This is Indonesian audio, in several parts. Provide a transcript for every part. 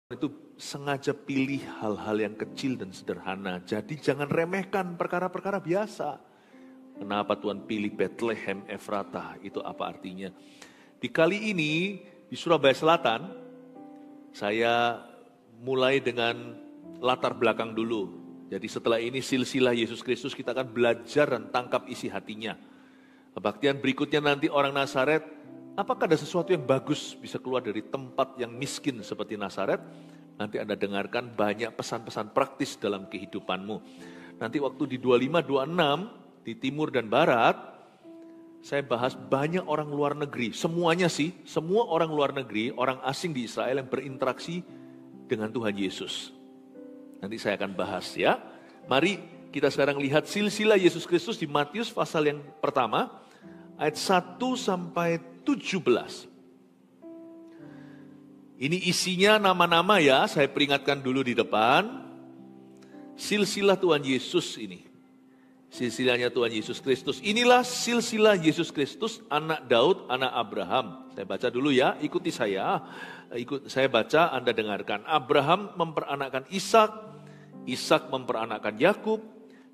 itu sengaja pilih hal-hal yang kecil dan sederhana. Jadi jangan remehkan perkara-perkara biasa. Kenapa Tuhan pilih Bethlehem Efratah? Itu apa artinya? Di kali ini di Surabaya Selatan, saya mulai dengan latar belakang dulu. Jadi setelah ini silsilah Yesus Kristus kita akan belajar dan tangkap isi hatinya. Kebaktian berikutnya nanti orang Nazaret. Apakah ada sesuatu yang bagus bisa keluar dari tempat yang miskin seperti Nazaret? Nanti Anda dengarkan banyak pesan-pesan praktis dalam kehidupanmu. Nanti waktu di 25-26 di timur dan barat, saya bahas banyak orang luar negeri. Semuanya sih, semua orang luar negeri, orang asing di Israel yang berinteraksi dengan Tuhan Yesus. Nanti saya akan bahas ya. Mari kita sekarang lihat silsilah Yesus Kristus di Matius pasal yang pertama, ayat 1 sampai 17. Ini isinya nama-nama ya, saya peringatkan dulu di depan. Silsilah Tuhan Yesus ini. Silsilahnya Tuhan Yesus Kristus. Inilah silsilah Yesus Kristus, anak Daud, anak Abraham. Saya baca dulu ya, ikuti saya. Saya baca, Anda dengarkan. Abraham memperanakkan Ishak, Ishak memperanakkan Yakub,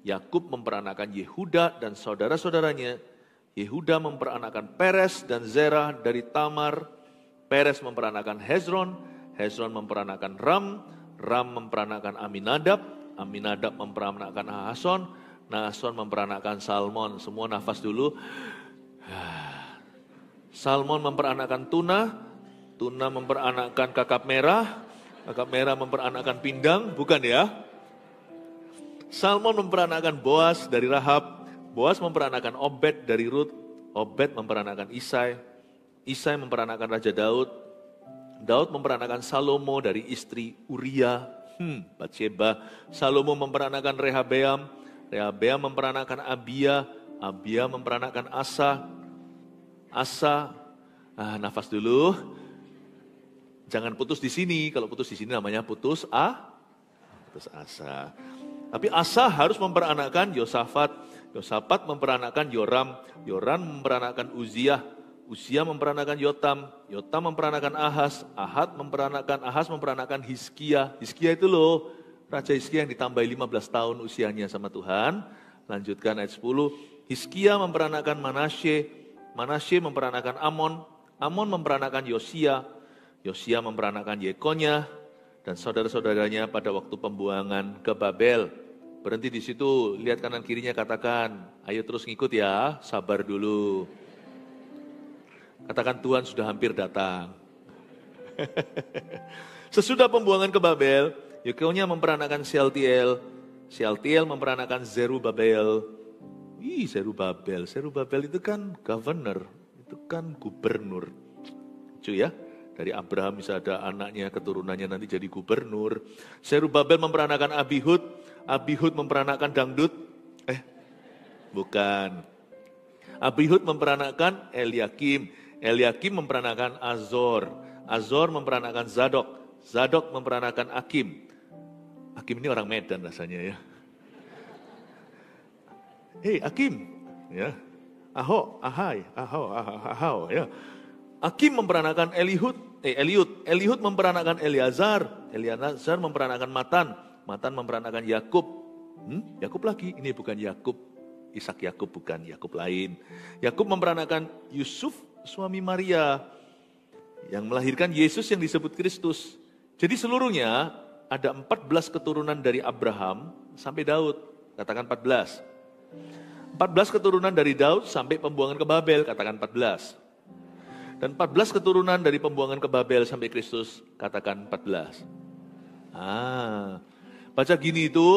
Yakub memperanakkan Yehuda dan saudara-saudaranya. Yehuda memperanakkan Peres dan Zerah dari Tamar. Peres memperanakkan Hezron. Hezron memperanakkan Ram. Ram memperanakkan Aminadab. Aminadab memperanakkan Nahason. Nahason memperanakkan Salmon. Semua nafas dulu. Salmon memperanakkan Tuna. Tuna memperanakkan Kakap Merah. Kakap Merah memperanakkan Pindang. Bukan ya. Salmon memperanakkan Boas dari Rahab. Boas memperanakkan Obed dari Rut, Obed memperanakkan Isai, Isai memperanakkan Raja Daud, Daud memperanakkan Salomo dari istri Uria, Batsheba, Salomo memperanakkan Rehabeam, Rehabeam memperanakkan Abia, Abia memperanakkan Asa, Asa, nafas dulu, jangan putus di sini, kalau putus di sini namanya putus asa. Tapi Asa harus memperanakkan Yosafat, Yosafat memperanakkan Yoram, Yoram memperanakkan Uziah, Uziah memperanakkan Yotam, Yotam memperanakkan Ahaz, Ahaz memperanakkan Hizkia. Hizkia itu loh, Raja Hizkia yang ditambah 15 tahun usianya sama Tuhan. Lanjutkan ayat 10, Hizkia memperanakkan Manasye, Manasye memperanakkan Amon, Amon memperanakkan Yosia, Yosia memperanakkan Yekonya, dan saudara-saudaranya pada waktu pembuangan ke Babel. Berhenti di situ, lihat kanan kirinya katakan, ayo terus ngikut ya, sabar dulu. Katakan Tuhan sudah hampir datang. Sesudah pembuangan ke Babel, Yekonya memperanakkan Shealtiel, Shealtiel memperanakkan Zerubabel. Zerubabel, Zerubabel itu kan governor, itu kan gubernur. Lucu ya. Dari Abraham bisa ada anaknya, keturunannya nanti jadi gubernur. Zerubabel memperanakkan Abihud. Abihud memperanakkan Dangdut. Bukan. Abihud memperanakkan Eliakim. Eliakim memperanakkan Azor. Azor memperanakkan Zadok. Zadok memperanakkan Akim. Akim ini orang Medan rasanya ya. Hei Akim. Ya. Ahau ya. Akim memperanakkan Eliud. Eliud memperanakkan Eleazar. Eleazar memperanakkan Matan. Matan memperanakkan Yakub. Yakub lagi. Ini bukan Yakub. Ishak Yakub bukan. Yakub lain. Yakub memperanakkan Yusuf suami Maria. Yang melahirkan Yesus yang disebut Kristus. Jadi seluruhnya ada 14 keturunan dari Abraham sampai Daud. Katakan 14. 14 keturunan dari Daud sampai pembuangan ke Babel. Katakan 14. Dan 14 keturunan dari pembuangan ke Babel sampai Kristus, katakan 14. Baca gini itu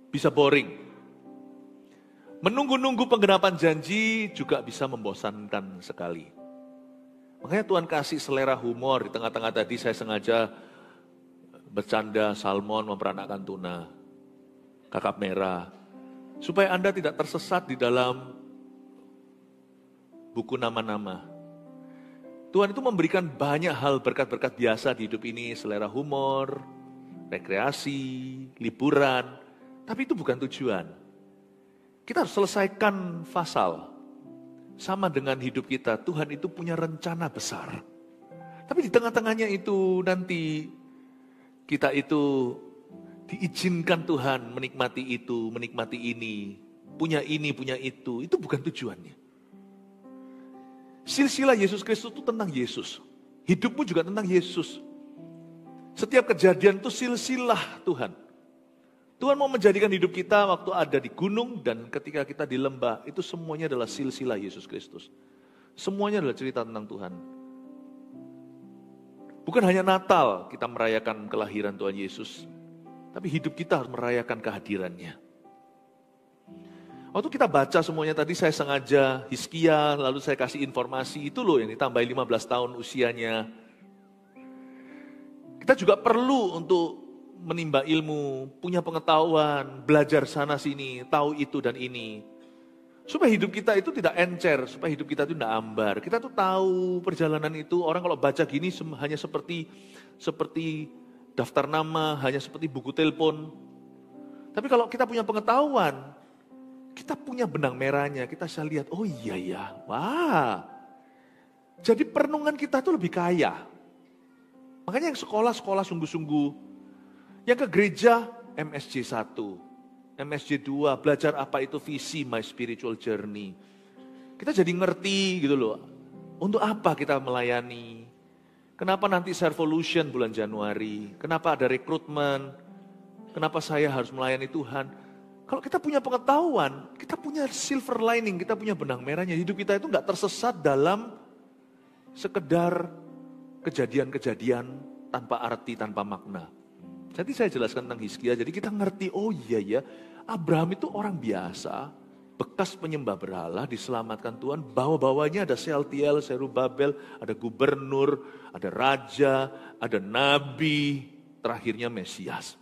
bisa boring. Menunggu-nunggu penggenapan janji juga bisa membosankan sekali. Makanya Tuhan kasih selera humor. Di tengah-tengah tadi saya sengaja bercanda Salmon memperanakkan Tuna, Kakap Merah. Supaya Anda tidak tersesat di dalam buku nama-nama. Tuhan itu memberikan banyak hal berkat-berkat biasa di hidup ini, selera humor, rekreasi, liburan, tapi itu bukan tujuan. Kita harus selesaikan fasal. Sama dengan hidup kita, Tuhan itu punya rencana besar. Tapi di tengah-tengahnya itu nanti kita itu diizinkan Tuhan menikmati itu, menikmati ini, punya itu bukan tujuannya. Silsilah Yesus Kristus itu tentang Yesus. Hidupmu juga tentang Yesus. Setiap kejadian itu silsilah Tuhan. Tuhan mau menjadikan hidup kita waktu ada di gunung dan ketika kita di lembah, itu semuanya adalah silsilah Yesus Kristus. Semuanya adalah cerita tentang Tuhan. Bukan hanya Natal kita merayakan kelahiran Tuhan Yesus, tapi hidup kita harus merayakan kehadirannya. Waktu kita baca semuanya tadi saya sengaja Hizkia, lalu saya kasih informasi, itu loh yang ditambahi 15 tahun usianya. Kita juga perlu untuk menimba ilmu, punya pengetahuan, belajar sana sini, tahu itu dan ini. Supaya hidup kita itu tidak encer, supaya hidup kita itu tidak ambar. Kita tuh tahu perjalanan itu, orang kalau baca gini hanya seperti daftar nama, hanya seperti buku telepon. Tapi kalau kita punya pengetahuan, kita punya benang merahnya, kita bisa lihat, oh iya ya, wah. Jadi perenungan kita tuh lebih kaya. Makanya yang sekolah sungguh-sungguh, yang ke gereja MSJ 1, MSJ 2, belajar apa itu visi My Spiritual Journey. Kita jadi ngerti gitu loh, untuk apa kita melayani. Kenapa nanti Servolution bulan Januari, kenapa ada rekrutmen, kenapa saya harus melayani Tuhan. Kalau kita punya pengetahuan, kita punya silver lining, kita punya benang merahnya. Hidup kita itu gak tersesat dalam sekedar kejadian-kejadian tanpa arti, tanpa makna. Jadi saya jelaskan tentang Hizkia, jadi kita ngerti, oh iya ya, Abraham itu orang biasa, bekas penyembah berhala, diselamatkan Tuhan, bawa-bawanya ada Sealtiel, Serubabel, ada gubernur, ada raja, ada nabi, terakhirnya Mesias.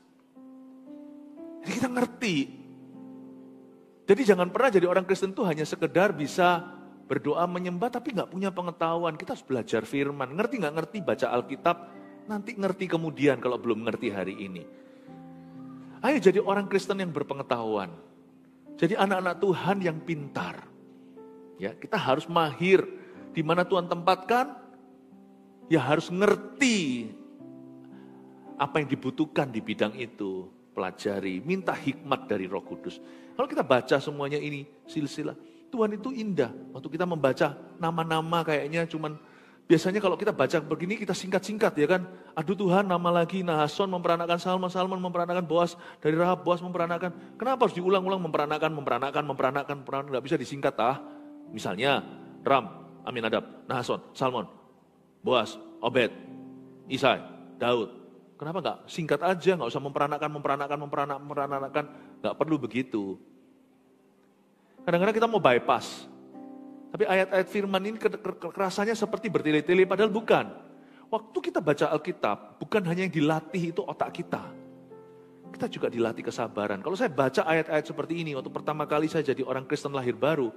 Jadi kita ngerti. Jadi jangan pernah jadi orang Kristen itu hanya sekedar bisa berdoa menyembah tapi gak punya pengetahuan. Kita harus belajar firman, ngerti gak ngerti baca Alkitab, nanti ngerti kemudian kalau belum ngerti hari ini. Ayo jadi orang Kristen yang berpengetahuan. Jadi anak-anak Tuhan yang pintar. Ya, kita harus mahir di mana Tuhan tempatkan. Ya harus ngerti apa yang dibutuhkan di bidang itu. Pelajari, minta hikmat dari Roh Kudus. Kalau kita baca semuanya ini silsilah, Tuhan itu indah. Waktu kita membaca nama-nama kayaknya cuman biasanya kalau kita baca begini kita singkat-singkat ya kan. Aduh Tuhan, nama lagi Nahason memperanakan Salmon, Salmon memperanakan Boas, dari Rahab Boas memperanakan. Kenapa harus diulang-ulang memperanakan, nggak bisa disingkat Misalnya Ram, Aminadab, Nahason, Salmon, Boas, Obed, Isai, Daud. Kenapa nggak singkat aja, nggak usah memperanakan, nggak perlu begitu. Kadang-kadang kita mau bypass. Tapi ayat-ayat firman ini kerasanya seperti bertele-tele, padahal bukan. Waktu kita baca Alkitab, bukan hanya yang dilatih itu otak kita. Kita juga dilatih kesabaran. Kalau saya baca ayat-ayat seperti ini, waktu pertama kali saya jadi orang Kristen lahir baru,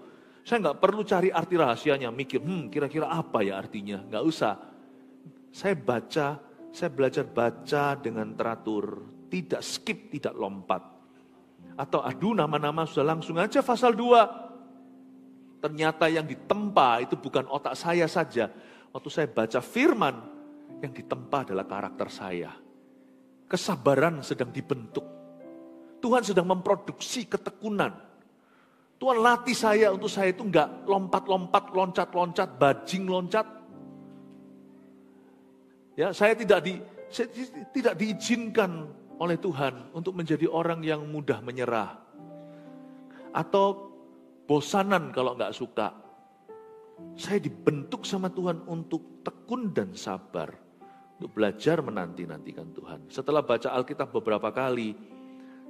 saya nggak perlu cari arti rahasianya, mikir, kira-kira apa ya artinya, nggak usah. Saya belajar baca dengan teratur, tidak skip, tidak lompat. Atau nama-nama sudah langsung aja pasal 2. Ternyata yang ditempa itu bukan otak saya saja. Waktu saya baca firman, yang ditempa adalah karakter saya. Kesabaran sedang dibentuk. Tuhan sedang memproduksi ketekunan. Tuhan latih saya untuk saya itu enggak lompat-lompat, loncat-loncat, bajing loncat. Ya, saya tidak diizinkan oleh Tuhan untuk menjadi orang yang mudah menyerah. Atau bosanan kalau enggak suka. Saya dibentuk sama Tuhan untuk tekun dan sabar. Untuk belajar menanti-nantikan Tuhan. Setelah baca Alkitab beberapa kali,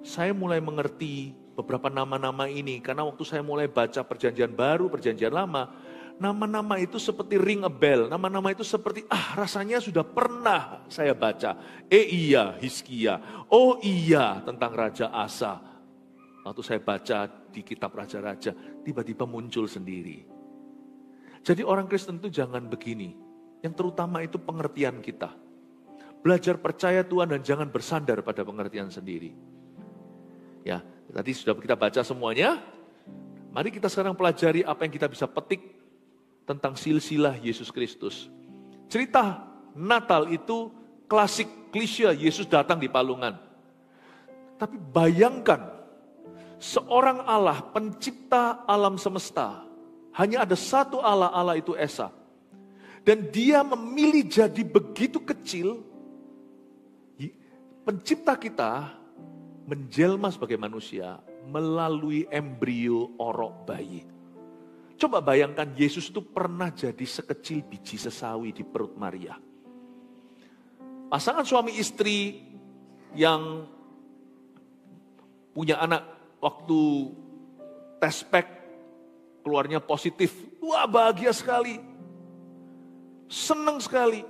saya mulai mengerti beberapa nama-nama ini. Karena waktu saya mulai baca perjanjian baru, perjanjian lama, nama-nama itu seperti ring a bell. Nama-nama itu seperti, rasanya sudah pernah saya baca. Iya, Hizkia. Oh iya, tentang Raja Asa. Waktu saya baca di kitab Raja-Raja, tiba-tiba muncul sendiri. Jadi orang Kristen itu jangan begini. Yang terutama itu pengertian kita. Belajar percaya Tuhan dan jangan bersandar pada pengertian sendiri. Ya, tadi sudah kita baca semuanya. Mari kita sekarang pelajari apa yang kita bisa petik tentang silsilah Yesus Kristus. Cerita Natal itu klasik klise Yesus datang di palungan. Tapi bayangkan, seorang Allah pencipta alam semesta, hanya ada satu Allah, Allah itu Esa. Dan dia memilih jadi begitu kecil, pencipta kita menjelma sebagai manusia melalui embrio orok bayi. Coba bayangkan Yesus itu pernah jadi sekecil biji sesawi di perut Maria. Pasangan suami istri yang punya anak waktu tes pack keluarnya positif. Wah, bahagia sekali. Senang sekali.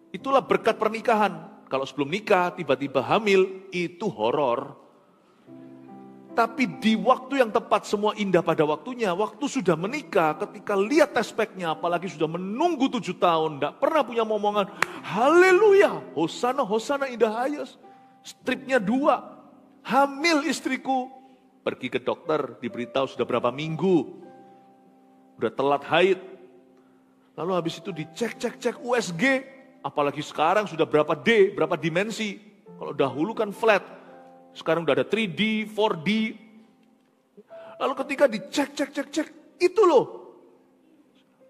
Itulah berkat pernikahan. Kalau sebelum nikah tiba-tiba hamil, itu horor. Tapi di waktu yang tepat semua indah pada waktunya. Waktu sudah menikah, ketika lihat tes pack-nya, apalagi sudah menunggu 7 tahun, tidak pernah punya momongan, haleluya, hosana, hosana indah hayas. Stripnya 2, hamil istriku. Pergi ke dokter, diberitahu sudah berapa minggu. Udah telat haid. Lalu habis itu dicek USG. Apalagi sekarang sudah berapa D, berapa dimensi. Kalau dahulu kan flat. Sekarang udah ada 3D, 4D. Lalu ketika dicek, itu loh.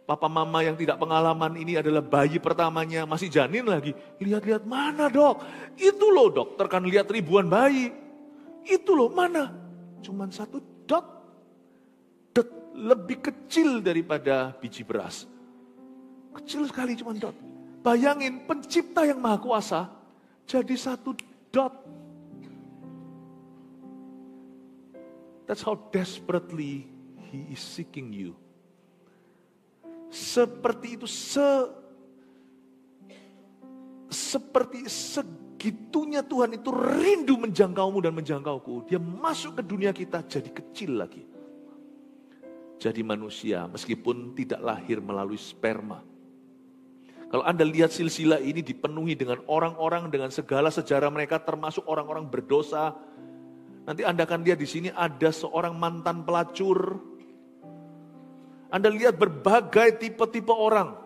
Papa mama yang tidak pengalaman ini adalah bayi pertamanya, masih janin lagi. Lihat-lihat mana dok? Itu loh dokter kan lihat ribuan bayi. Itu loh mana? Cuman 1 dot. Dot lebih kecil daripada biji beras. Kecil sekali cuman dot. Bayangin pencipta yang maha kuasa jadi 1 dot. That's how desperately he is seeking you. Seperti itu, seperti segitunya Tuhan itu rindu menjangkaumu dan menjangkauku. Dia masuk ke dunia kita jadi kecil lagi. Jadi manusia meskipun tidak lahir melalui sperma. Kalau Anda lihat silsilah ini dipenuhi dengan orang-orang dengan segala sejarah mereka termasuk orang-orang berdosa. Nanti Anda akan lihat di sini ada seorang mantan pelacur. Anda lihat berbagai tipe-tipe orang.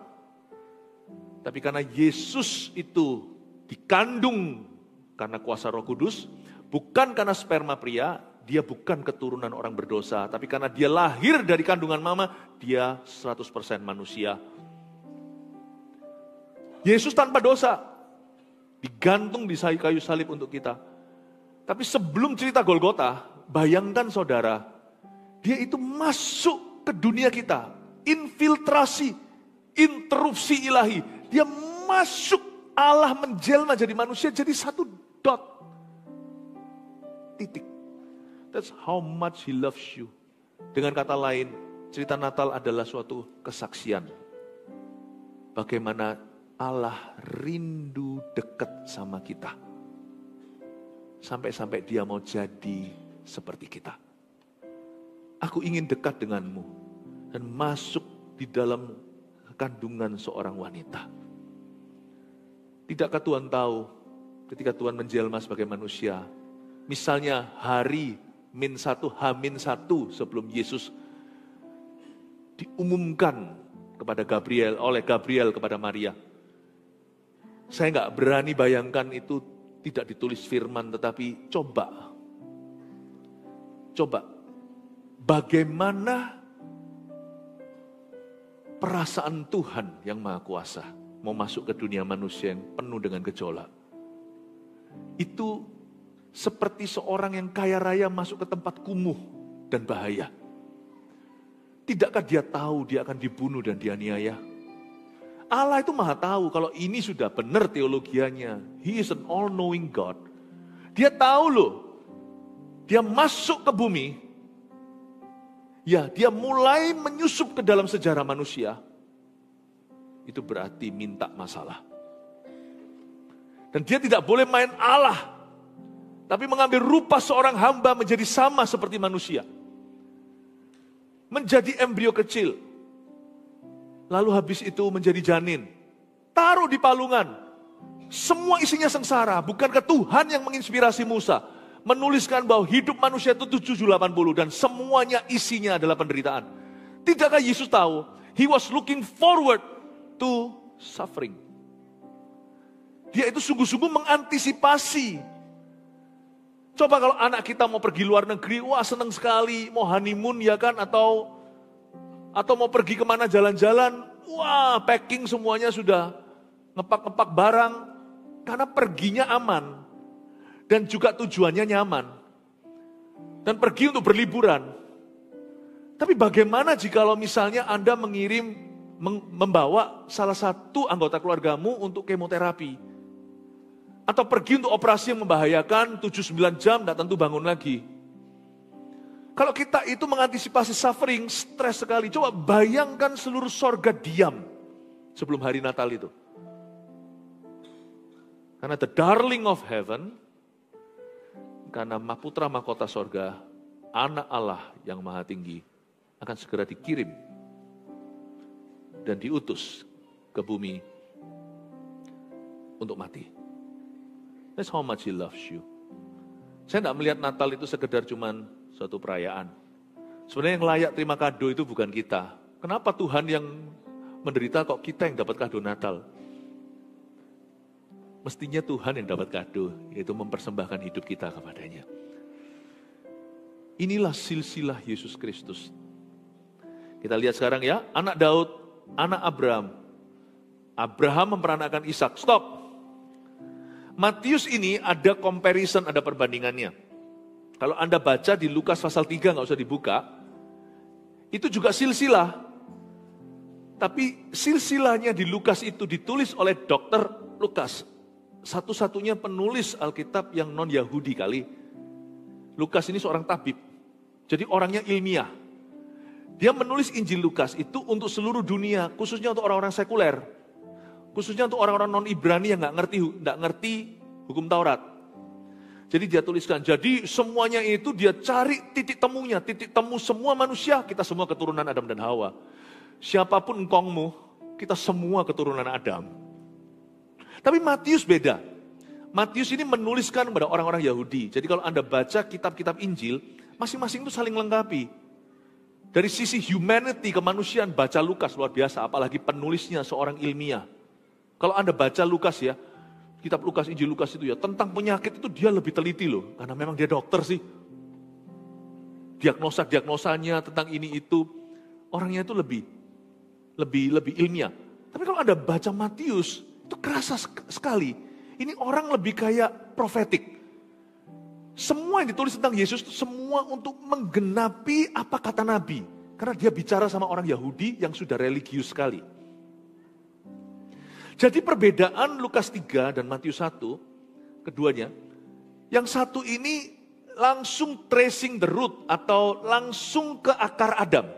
Tapi karena Yesus itu dikandung karena kuasa Roh Kudus, bukan karena sperma pria, dia bukan keturunan orang berdosa. Tapi karena dia lahir dari kandungan mama, dia 100% manusia. Yesus tanpa dosa, digantung di kayu salib untuk kita. Tapi sebelum cerita Golgota, bayangkan saudara, dia itu masuk ke dunia kita. Infiltrasi, interupsi ilahi. Dia masuk, Allah menjelma jadi manusia, jadi 1 dot. Titik. That's how much he loves you. Dengan kata lain, cerita Natal adalah suatu kesaksian. Bagaimana Allah rindu dekat sama kita. Sampai-sampai dia mau jadi seperti kita. Aku ingin dekat denganmu dan masuk di dalam kandungan seorang wanita. Tidakkah Tuhan tahu ketika Tuhan menjelma sebagai manusia, misalnya hari -1, H-1 sebelum Yesus diumumkan kepada Gabriel, oleh Gabriel kepada Maria. Saya nggak berani bayangkan itu tidak ditulis firman, tetapi coba bagaimana perasaan Tuhan yang maha kuasa mau masuk ke dunia manusia yang penuh dengan gejolak. Itu seperti seorang yang kaya raya masuk ke tempat kumuh dan bahaya. Tidakkah dia tahu dia akan dibunuh dan dianiaya? Allah itu maha tahu kalau ini sudah benar teologianya. He is an all-knowing God. Dia tahu loh, dia masuk ke bumi, ya dia mulai menyusup ke dalam sejarah manusia. Itu berarti minta masalah. Dan dia tidak boleh main Allah, tapi mengambil rupa seorang hamba menjadi sama seperti manusia. Menjadi embrio kecil. Lalu habis itu menjadi janin. Taruh di palungan. Semua isinya sengsara. Bukankah Tuhan yang menginspirasi Musa menuliskan bahwa hidup manusia itu 780 dan semuanya isinya adalah penderitaan. Tidakkah Yesus tahu? He was looking forward to suffering. Dia itu sungguh-sungguh mengantisipasi. Coba kalau anak kita mau pergi luar negeri, wah seneng sekali, mau honeymoon ya kan, atau mau pergi kemana jalan-jalan, wah packing semuanya sudah, ngepak-ngepak barang, karena perginya aman, dan juga tujuannya nyaman, dan pergi untuk berliburan. Tapi bagaimana jikalau misalnya Anda membawa salah satu anggota keluargamu untuk kemoterapi, atau pergi untuk operasi yang membahayakan 7-9 jam, tidak tentu bangun lagi. Kalau kita itu mengantisipasi suffering, stres sekali. Coba bayangkan seluruh sorga diam sebelum hari Natal itu. Karena the darling of heaven, karena putra mahkota sorga, anak Allah yang maha tinggi, akan segera dikirim dan diutus ke bumi untuk mati. That's how much he loves you. Saya tidak melihat Natal itu sekedar cuman suatu perayaan. Sebenarnya yang layak terima kado itu bukan kita. Kenapa Tuhan yang menderita kok kita yang dapat kado Natal? Mestinya Tuhan yang dapat kado, yaitu mempersembahkan hidup kita kepadanya. Inilah silsilah Yesus Kristus. Kita lihat sekarang ya, anak Daud, anak Abraham. Abraham memperanakan Ishak. Stop. Matius ini ada comparison, ada perbandingannya. Kalau Anda baca di Lukas pasal 3, nggak usah dibuka. Itu juga silsilah. Tapi silsilahnya di Lukas itu ditulis oleh Dr. Lukas. Satu-satunya penulis Alkitab yang non-Yahudi kali. Lukas ini seorang tabib. Jadi orangnya ilmiah. Dia menulis Injil Lukas itu untuk seluruh dunia, khususnya untuk orang-orang sekuler. Khususnya untuk orang-orang non-Ibrani yang nggak ngerti hukum Taurat. Jadi dia tuliskan, jadi semuanya itu dia cari titik temunya, titik temu semua manusia, kita semua keturunan Adam dan Hawa. Siapapun engkongmu, kita semua keturunan Adam. Tapi Matius beda. Matius ini menuliskan kepada orang-orang Yahudi. Jadi kalau Anda baca kitab-kitab Injil, masing-masing itu saling melengkapi. Dari sisi humanity, kemanusiaan, baca Lukas luar biasa, apalagi penulisnya seorang ilmiah. Kalau Anda baca Lukas ya, kitab Lukas, Injil Lukas itu ya, tentang penyakit itu dia lebih teliti loh. Karena memang dia dokter sih. Diagnosanya tentang ini itu, orangnya itu lebih ilmiah. Tapi kalau Anda baca Matius, itu kerasa sekali. Ini orang lebih kayak profetik. Semua yang ditulis tentang Yesus itu semua untuk menggenapi apa kata Nabi. Karena dia bicara sama orang Yahudi yang sudah religius sekali. Jadi perbedaan Lukas 3 dan Matius 1, keduanya, yang satu ini langsung tracing the root atau langsung ke akar Adam.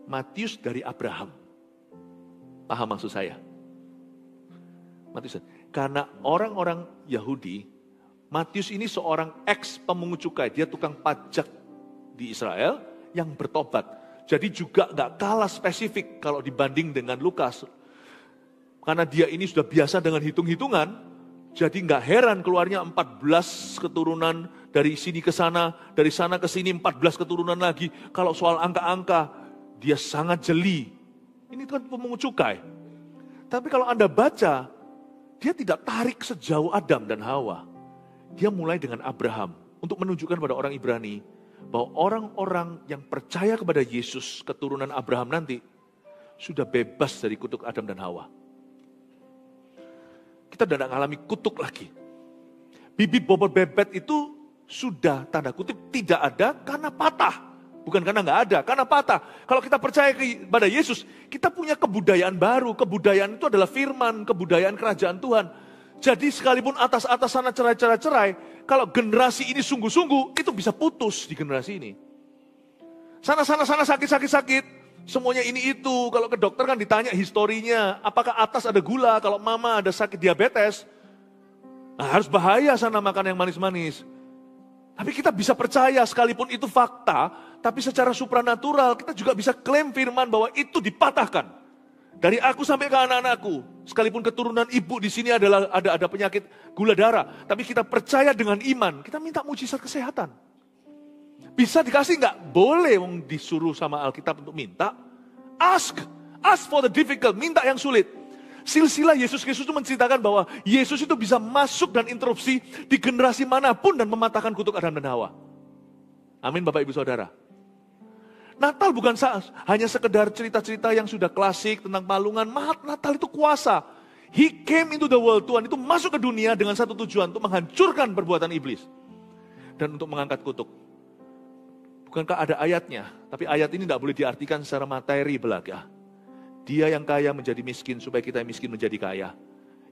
Matius dari Abraham. Paham maksud saya? Matius, karena orang-orang Yahudi, Matius ini seorang ex-pemungut cukai, dia tukang pajak di Israel yang bertobat. Jadi juga gak kalah spesifik kalau dibanding dengan Lukas. Karena dia ini sudah biasa dengan hitung-hitungan, jadi gak heran keluarnya 14 keturunan dari sini ke sana, dari sana ke sini 14 keturunan lagi. Kalau soal angka-angka, dia sangat jeli. Ini kan pemungut cukai. Tapi kalau Anda baca, dia tidak tarik sejauh Adam dan Hawa. Dia mulai dengan Abraham untuk menunjukkan pada orang Ibrani bahwa orang-orang yang percaya kepada Yesus, keturunan Abraham nanti, sudah bebas dari kutuk Adam dan Hawa. Kita tidak mengalami kutuk lagi. Bibit bobot bebet itu sudah tanda kutip tidak ada karena patah. Bukan karena nggak ada, karena patah. Kalau kita percaya kepada Yesus, kita punya kebudayaan baru. Kebudayaan itu adalah firman, kebudayaan kerajaan Tuhan. Jadi sekalipun atas-atas sana cerai-cerai, kalau generasi ini sungguh-sungguh, itu bisa putus di generasi ini. Sana sakit-sakit. Semuanya ini itu, kalau ke dokter kan ditanya historinya, apakah atas ada gula, kalau mama ada sakit diabetes, nah harus bahaya sana makan yang manis-manis. Tapi kita bisa percaya sekalipun itu fakta, tapi secara supranatural kita juga bisa klaim firman bahwa itu dipatahkan. Dari aku sampai ke anak-anakku, sekalipun keturunan ibu di sini adalah ada penyakit gula darah, tapi kita percaya dengan iman, kita minta mujizat kesehatan. Bisa dikasih nggak? Boleh disuruh sama Alkitab untuk minta. Ask for the difficult, minta yang sulit. Silsilah Yesus Kristus itu menceritakan bahwa Yesus itu bisa masuk dan interupsi di generasi manapun dan mematahkan kutuk Adam dan Hawa. Amin Bapak Ibu Saudara. Natal bukan hanya sekedar cerita-cerita yang sudah klasik tentang palungan. Natal itu kuasa. He came into the world. Tuhan itu masuk ke dunia dengan satu tujuan, untuk menghancurkan perbuatan iblis. Dan untuk mengangkat kutuk. Bukankah ada ayatnya? Tapi ayat ini tidak boleh diartikan secara materi belaka. Dia yang kaya menjadi miskin supaya kita yang miskin menjadi kaya.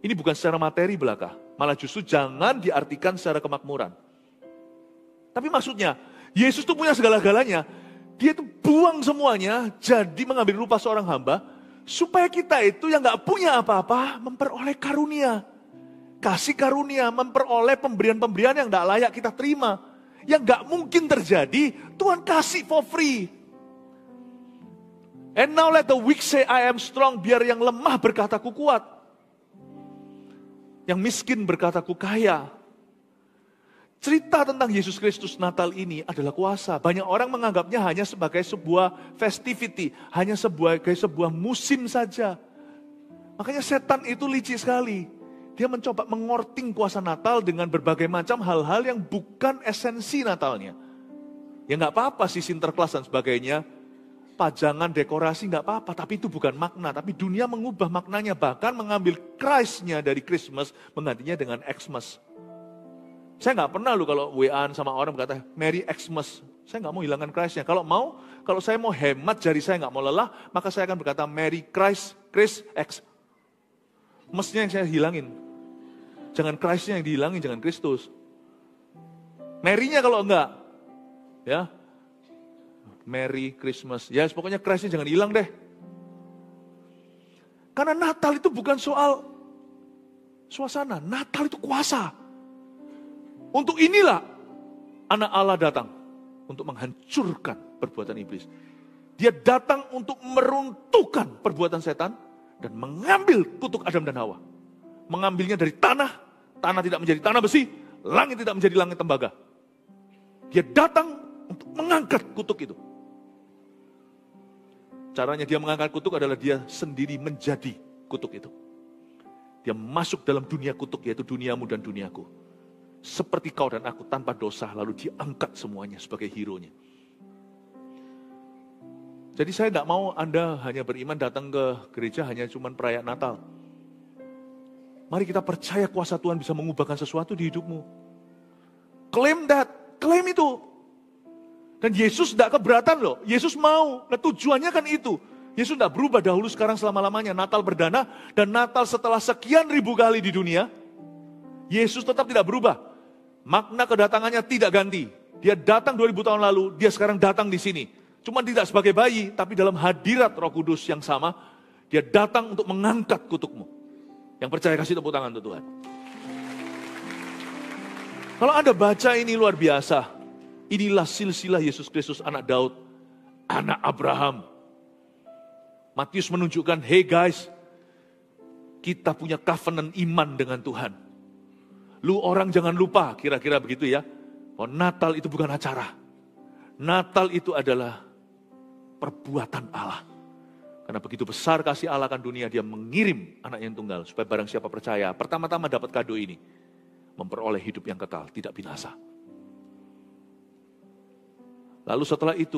Ini bukan secara materi belaka. Malah justru jangan diartikan secara kemakmuran. Tapi maksudnya, Yesus itu punya segala-galanya. Dia itu buang semuanya, jadi mengambil rupa seorang hamba, supaya kita itu yang gak punya apa-apa, memperoleh karunia. Kasih karunia, memperoleh pemberian-pemberian yang gak layak kita terima. Yang gak mungkin terjadi, Tuhan kasih for free. And now let the weak say I am strong, biar yang lemah berkata ku kuat. Yang miskin berkata ku kaya. Cerita tentang Yesus Kristus Natal ini adalah kuasa. Banyak orang menganggapnya hanya sebagai sebuah festivity, hanya sebagai sebuah musim saja. Makanya setan itu licik sekali. Dia mencoba mengorting kuasa Natal dengan berbagai macam hal-hal yang bukan esensi Natalnya. Ya nggak apa-apa sih Sinterklas dan sebagainya. Pajangan, dekorasi nggak apa-apa, tapi itu bukan makna. Tapi dunia mengubah maknanya, bahkan mengambil Christ-nya dari Christmas, menggantinya dengan Xmas. Saya nggak pernah loh kalau WA-an sama orang berkata, Merry Xmas. Saya nggak mau hilangkan Christ-nya. Kalau saya mau hemat, jari saya nggak mau lelah, maka saya akan berkata, Merry Christ, Chris X. Mesnya yang saya hilangin. Jangan Christ-nya yang dihilangin, jangan Kristus. Merry-nya kalau enggak, ya. Merry Christmas. Ya pokoknya Christ-nya jangan hilang deh. Karena Natal itu bukan soal suasana. Natal itu kuasa. Untuk inilah anak Allah datang. Untuk menghancurkan perbuatan iblis. Dia datang untuk meruntuhkan perbuatan setan. Dan mengambil kutuk Adam dan Hawa. Mengambilnya dari tanah. Tanah tidak menjadi tanah besi. Langit tidak menjadi langit tembaga. Dia datang untuk mengangkat kutuk itu. Caranya dia mengangkat kutuk adalah dia sendiri menjadi kutuk itu. Dia masuk dalam dunia kutuk, yaitu duniamu dan duniaku. Seperti kau dan aku tanpa dosa, lalu diangkat semuanya sebagai hero-nya. Jadi saya tidak mau Anda hanya beriman datang ke gereja hanya cuma perayaan Natal. Mari kita percaya kuasa Tuhan bisa mengubahkan sesuatu di hidupmu. Claim that, claim itu. Dan Yesus tidak keberatan loh, Yesus mau. Nah tujuannya kan itu. Yesus tidak berubah dahulu sekarang selama-lamanya. Natal perdana dan Natal setelah sekian ribu kali di dunia. Yesus tetap tidak berubah. Makna kedatangannya tidak ganti. Dia datang 2000 tahun lalu, dia sekarang datang di sini. Cuma tidak sebagai bayi, tapi dalam hadirat Roh Kudus yang sama. Dia datang untuk mengangkat kutukmu. Yang percaya kasih tepuk tangan untuk Tuhan. Kalau Anda baca ini luar biasa. Inilah silsilah Yesus Kristus anak Daud, anak Abraham. Matius menunjukkan, hey guys, kita punya covenant iman dengan Tuhan. Lu orang jangan lupa, kira-kira begitu ya. Oh, Natal itu bukan acara. Natal itu adalah perbuatan Allah. Karena begitu besar kasih Allah akan dunia, dia mengirim anaknya yang tunggal. Supaya barang siapa percaya, pertama-tama dapat kado ini. Memperoleh hidup yang kekal, tidak binasa. Lalu setelah itu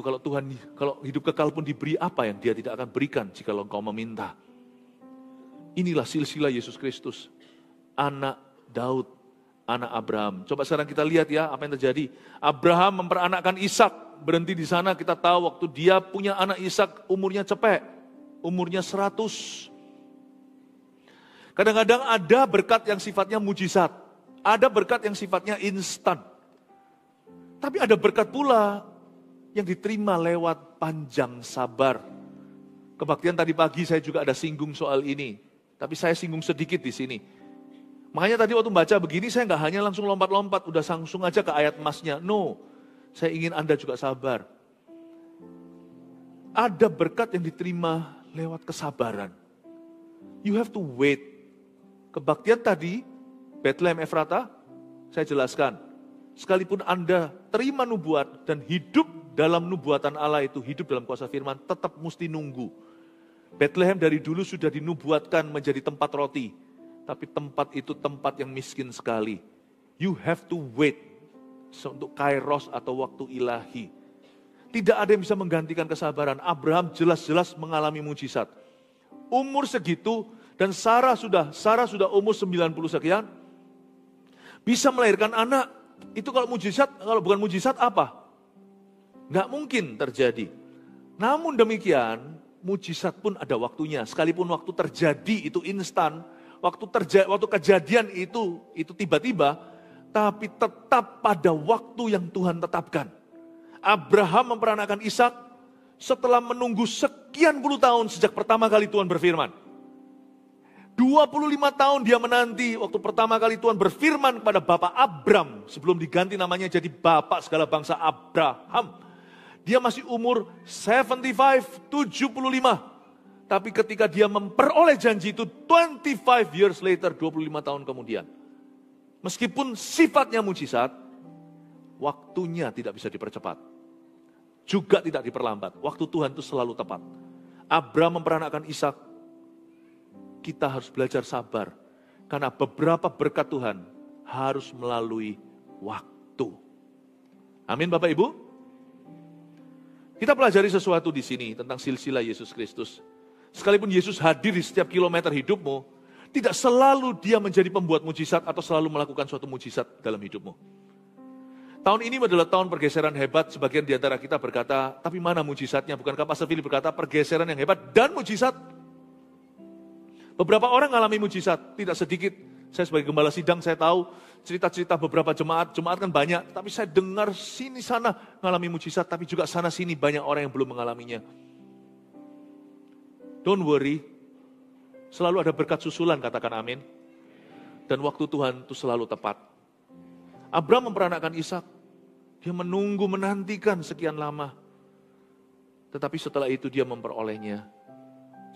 kalau hidup kekal pun diberi apa yang dia tidak akan berikan jika engkau meminta. Inilah silsilah Yesus Kristus. Anak Daud, anak Abraham. Coba sekarang kita lihat ya apa yang terjadi. Abraham memperanakkan Ishak. Berhenti di sana kita tahu waktu dia punya anak Ishak umurnya cepek. Umurnya 100. Kadang-kadang ada berkat yang sifatnya mujizat. Ada berkat yang sifatnya instan. Tapi ada berkat pula yang diterima lewat panjang sabar. Kebaktian tadi pagi saya juga ada singgung soal ini. Tapi saya singgung sedikit di sini. Makanya tadi waktu baca begini saya nggak hanya langsung lompat-lompat, udah langsung aja ke ayat emasnya. No, saya ingin Anda juga sabar. Ada berkat yang diterima lewat kesabaran. You have to wait. Kebaktian tadi, Bethlehem Efrata, saya jelaskan. Sekalipun Anda terima nubuat dan hidup dalam nubuatan Allah itu, hidup dalam kuasa firman, tetap mesti nunggu. Bethlehem dari dulu sudah dinubuatkan menjadi tempat roti. Tapi tempat itu tempat yang miskin sekali. You have to wait untuk kairos atau waktu ilahi. Tidak ada yang bisa menggantikan kesabaran. Abraham jelas-jelas mengalami mujizat. Umur segitu dan Sarah sudah umur 90 sekian. Bisa melahirkan anak. Itu kalau mujizat, kalau bukan mujizat apa? Nggak mungkin terjadi. Namun demikian, mujizat pun ada waktunya. Sekalipun waktu terjadi itu instan, waktu kejadian itu tiba-tiba, tapi tetap pada waktu yang Tuhan tetapkan. Abraham memperanakan Ishak setelah menunggu sekian puluh tahun sejak pertama kali Tuhan berfirman. 25 tahun dia menanti waktu pertama kali Tuhan berfirman kepada Bapak Abram sebelum diganti namanya jadi Bapak segala bangsa Abraham. Dia masih umur 75. Tapi ketika dia memperoleh janji itu 25 years later, 25 tahun kemudian. Meskipun sifatnya mujizat, waktunya tidak bisa dipercepat. Juga tidak diperlambat. Waktu Tuhan itu selalu tepat. Abraham memperanakan Ishak. Kita harus belajar sabar. Karena beberapa berkat Tuhan harus melalui waktu. Amin Bapak Ibu. Kita pelajari sesuatu di sini tentang silsilah Yesus Kristus. Sekalipun Yesus hadir di setiap kilometer hidupmu, tidak selalu dia menjadi pembuat mujizat atau selalu melakukan suatu mujizat dalam hidupmu. Tahun ini adalah tahun pergeseran hebat. Sebagian di antara kita berkata, tapi mana mujizatnya? Bukankah Pastor Philip berkata pergeseran yang hebat dan mujizat? Beberapa orang mengalami mujizat, tidak sedikit. Saya sebagai gembala sidang, saya tahu cerita-cerita beberapa jemaat kan banyak. Tapi saya dengar sini sana mengalami mujizat, tapi juga sana sini banyak orang yang belum mengalaminya. Don't worry, selalu ada berkat susulan, katakan amin. Dan waktu Tuhan itu selalu tepat. Abraham memperanakan Ishak, dia menantikan sekian lama. Tetapi setelah itu dia memperolehnya.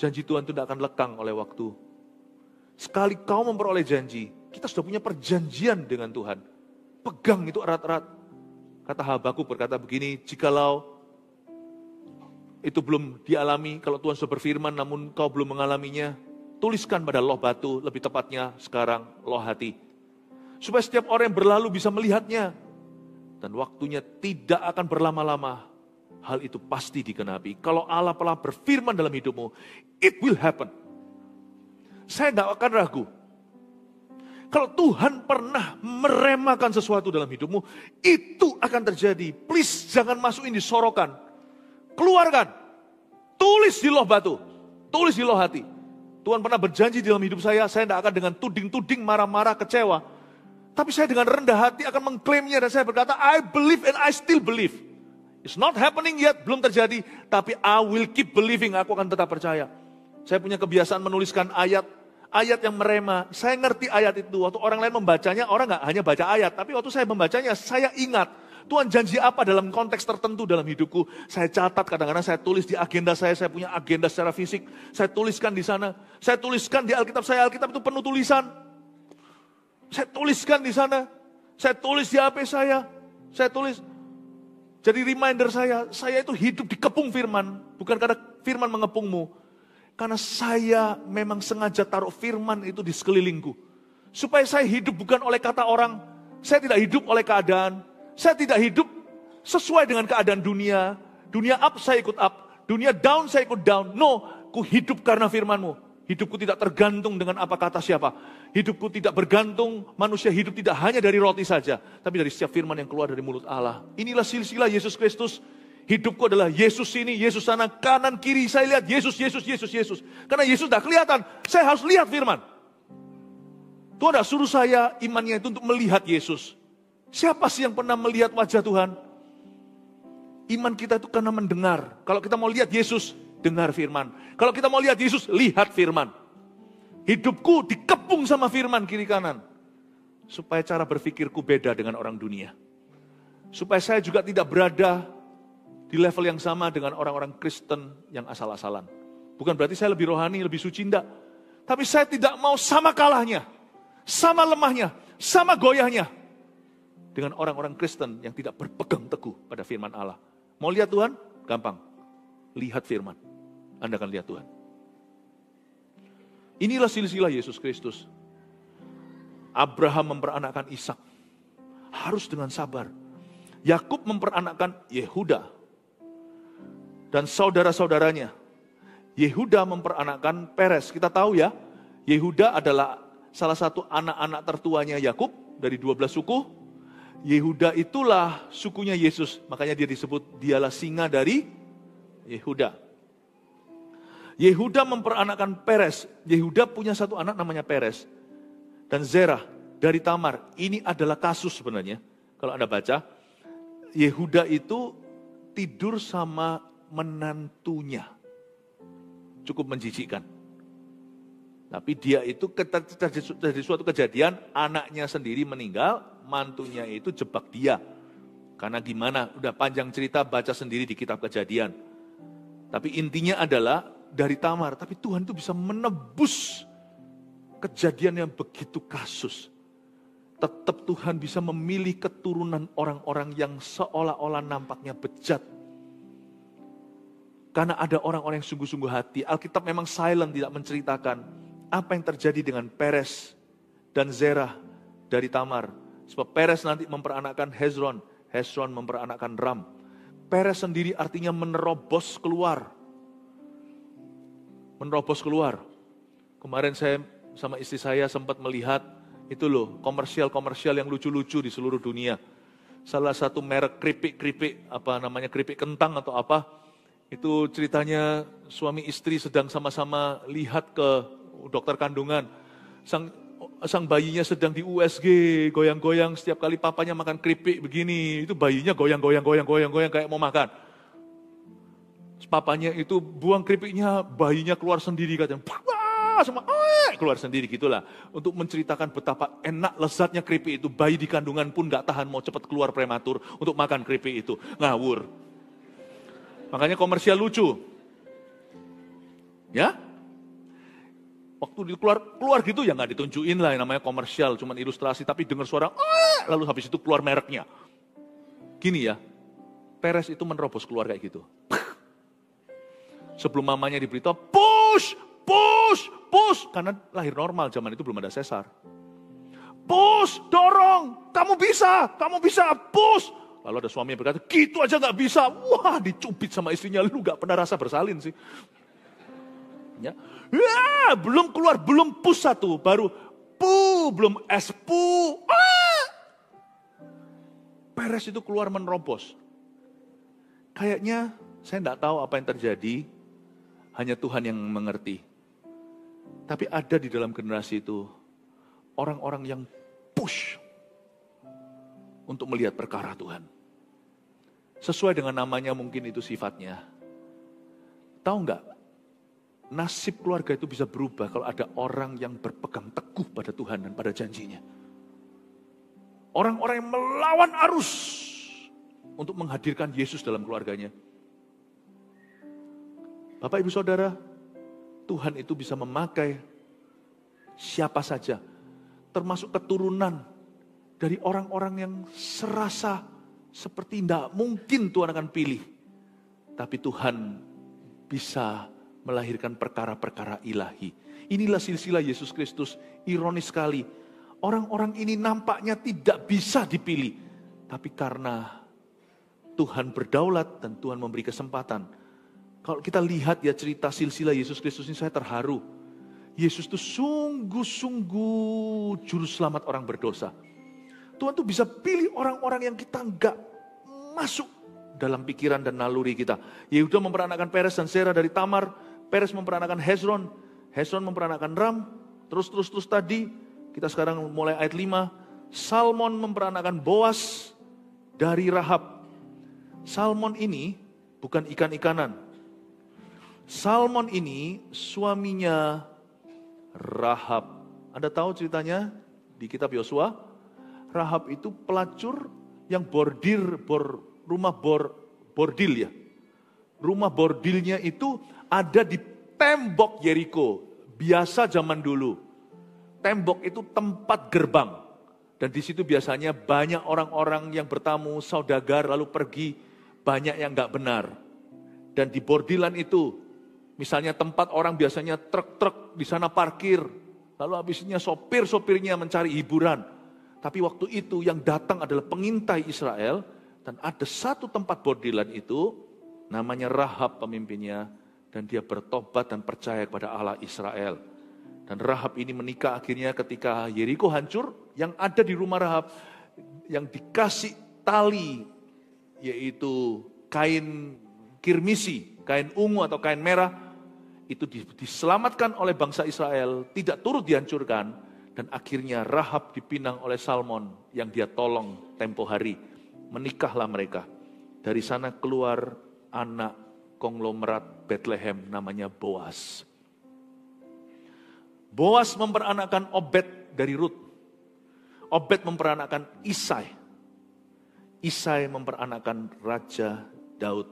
Janji Tuhan itu tidak akan lekang oleh waktu. Sekali kau memperoleh janji, kita sudah punya perjanjian dengan Tuhan. Pegang itu erat-erat. Kata Habakuk berkata begini, jikalau itu belum dialami, kalau Tuhan sudah berfirman namun kau belum mengalaminya, tuliskan pada loh batu, lebih tepatnya sekarang loh hati. Supaya setiap orang yang berlalu bisa melihatnya. Dan waktunya tidak akan berlama-lama. Hal itu pasti digenapi. Kalau Allah telah berfirman dalam hidupmu, it will happen. Saya tidak akan ragu. Kalau Tuhan pernah meremakan sesuatu dalam hidupmu, itu akan terjadi. Please jangan masukin di sorokan. Keluarkan. Tulis di loh batu. Tulis di loh hati. Tuhan pernah berjanji dalam hidup saya tidak akan dengan tuding-tuding, marah-marah, kecewa. Tapi saya dengan rendah hati akan mengklaimnya dan saya berkata, I believe and I still believe. It's not happening yet, belum terjadi. Tapi I will keep believing, aku akan tetap percaya. Saya punya kebiasaan menuliskan ayat yang merema. Saya ngerti ayat itu. Waktu orang lain membacanya, orang nggak hanya baca ayat. Tapi waktu saya membacanya, saya ingat. Tuhan janji apa dalam konteks tertentu dalam hidupku. Saya catat, kadang-kadang saya tulis di agenda saya punya agenda secara fisik. Saya tuliskan di sana. Saya tuliskan di Alkitab saya. Alkitab itu penuh tulisan. Saya tuliskan di sana. Saya tulis di HP saya. Saya tulis. Jadi reminder saya itu hidup dikepung firman. Bukan karena firman mengepungmu. Karena saya memang sengaja taruh firman itu di sekelilingku. Supaya saya hidup bukan oleh kata orang. Saya tidak hidup oleh keadaan. Saya tidak hidup sesuai dengan keadaan dunia. Dunia up saya ikut up. Dunia down saya ikut down. No, ku hidup karena firman-Mu. Hidupku tidak tergantung dengan apa kata siapa. Hidupku tidak bergantung, manusia hidup tidak hanya dari roti saja. Tapi dari setiap firman yang keluar dari mulut Allah. Inilah silsilah Yesus Kristus. Hidupku adalah Yesus sini, Yesus sana, kanan, kiri. Saya lihat Yesus. Karena Yesus tidak kelihatan, saya harus lihat firman. Tuhan tidak suruh saya imannya itu untuk melihat Yesus. Siapa sih yang pernah melihat wajah Tuhan? Iman kita itu karena mendengar. Kalau kita mau lihat Yesus, dengar firman. Kalau kita mau lihat Yesus, lihat firman. Hidupku dikepung sama firman kiri kanan. Supaya cara berpikirku beda dengan orang dunia. Supaya saya juga tidak berada di level yang sama dengan orang-orang Kristen yang asal-asalan. Bukan berarti saya lebih rohani, lebih suci, enggak. Tapi saya tidak mau sama kalahnya, sama lemahnya, sama goyahnya. Dengan orang-orang Kristen yang tidak berpegang teguh pada firman Allah. Mau lihat Tuhan? Gampang. Lihat firman. Anda akan lihat Tuhan. Inilah silsilah Yesus Kristus. Abraham memperanakkan Ishak. Harus dengan sabar. Yakub memperanakkan Yehuda. Dan saudara-saudaranya. Yehuda memperanakkan Peres. Kita tahu ya, Yehuda adalah salah satu anak-anak tertuanya Yakub dari 12 suku. Yehuda itulah sukunya Yesus. Makanya dia disebut dialah singa dari Yehuda. Yehuda memperanakkan Peres. Yehuda punya satu anak namanya Peres. Dan Zerah dari Tamar. Ini adalah kasus sebenarnya. Kalau Anda baca, Yehuda itu tidur sama menantunya. Cukup menjijikkan. Tapi dia itu terjadi suatu kejadian, anaknya sendiri meninggal, mantunya itu jebak dia. Karena gimana, udah panjang cerita, baca sendiri di kitab Kejadian. Tapi intinya adalah dari Tamar, tapi Tuhan itu bisa menebus kejadian yang begitu kasus. Tetap Tuhan bisa memilih keturunan orang-orang yang seolah-olah nampaknya bejat. Karena ada orang-orang yang sungguh-sungguh hati. Alkitab memang silent, tidak menceritakan apa yang terjadi dengan Peres dan Zerah dari Tamar. Sebab Peres nanti memperanakkan Hezron, Hezron memperanakkan Ram. Peres sendiri artinya menerobos keluar. Menerobos keluar. Kemarin saya sama istri saya sempat melihat itu loh, komersial-komersial yang lucu-lucu di seluruh dunia. Salah satu merek keripik, keripik kentang atau apa, itu ceritanya suami istri sedang sama-sama lihat ke dokter kandungan. Sang bayinya sedang di USG, goyang-goyang setiap kali papanya makan keripik begini, itu bayinya goyang-goyang kayak mau makan. Papanya itu buang keripiknya, bayinya keluar sendiri katanya. Semua keluar sendiri gitulah. Untuk menceritakan betapa enak lezatnya keripik itu. Bayi di kandungan pun gak tahan mau cepat keluar prematur untuk makan keripik itu. Ngawur. Makanya komersial lucu. Ya? Waktu keluar gitu ya gak ditunjukin lah yang namanya komersial. Cuman ilustrasi tapi dengar suara lalu habis itu keluar mereknya. Gini ya. Peres itu menerobos keluar kayak gitu. Sebelum mamanya diberitahu, push. Karena lahir normal, zaman itu belum ada sesar. Push, dorong, kamu bisa, push. Lalu ada suami yang berkata, gitu aja gak bisa. Wah, dicubit sama istrinya, lu gak pernah rasa bersalin sih. Ya, belum keluar, belum push satu, baru belum pu. Peres itu keluar menerobos. Kayaknya, saya gak tahu apa yang terjadi, hanya Tuhan yang mengerti. Tapi ada di dalam generasi itu orang-orang yang push untuk melihat perkara Tuhan. Sesuai dengan namanya mungkin itu sifatnya. Tahu nggak? Nasib keluarga itu bisa berubah kalau ada orang yang berpegang teguh pada Tuhan dan pada janjinya. Orang-orang yang melawan arus untuk menghadirkan Yesus dalam keluarganya. Bapak, Ibu, Saudara, Tuhan itu bisa memakai siapa saja, termasuk keturunan dari orang-orang yang serasa seperti tidak mungkin Tuhan akan pilih. Tapi Tuhan bisa melahirkan perkara-perkara ilahi. Inilah silsilah Yesus Kristus, ironis sekali. Orang-orang ini nampaknya tidak bisa dipilih. Tapi karena Tuhan berdaulat dan Tuhan memberi kesempatan. Kalau kita lihat ya cerita silsilah Yesus Kristus ini, saya terharu. Yesus itu sungguh-sungguh juru selamat orang berdosa. Tuhan tuh bisa pilih orang-orang yang kita enggak masuk dalam pikiran dan naluri kita. Yehuda memperanakkan Peres dan Zerah dari Tamar. Peres memperanakkan Hezron. Hezron memperanakkan Ram. Terus tadi, kita sekarang mulai ayat 5. Salmon memperanakkan Boas dari Rahab. Salmon ini bukan ikan-ikanan. Salmon ini suaminya Rahab. Anda tahu ceritanya di kitab Yosua? Rahab itu pelacur yang rumah bordil ya. Rumah bordilnya itu ada di tembok Yeriko. Biasa zaman dulu. Tembok itu tempat gerbang. Dan di situ biasanya banyak orang-orang yang bertamu, saudagar lalu pergi. Banyak yang gak benar. Dan di bordilan itu Misalnya tempat orang biasanya truk-truk di sana parkir, lalu habisnya sopir-sopirnya mencari hiburan. Tapi waktu itu yang datang adalah pengintai Israel, dan ada satu tempat bordilan itu, namanya Rahab pemimpinnya, dan dia bertobat dan percaya kepada Allah Israel. Dan Rahab ini menikah akhirnya ketika Yeriko hancur, yang ada di rumah Rahab, yang dikasih tali, yaitu kain kirmisi, kain ungu atau kain merah, itu diselamatkan oleh bangsa Israel, tidak turut dihancurkan, dan akhirnya Rahab dipinang oleh Salmon yang dia tolong tempo hari. Menikahlah mereka. Dari sana keluar anak konglomerat Bethlehem namanya Boas. Boas memperanakkan Obed dari Rut. Obed memperanakkan Isai. Isai memperanakkan Raja Daud.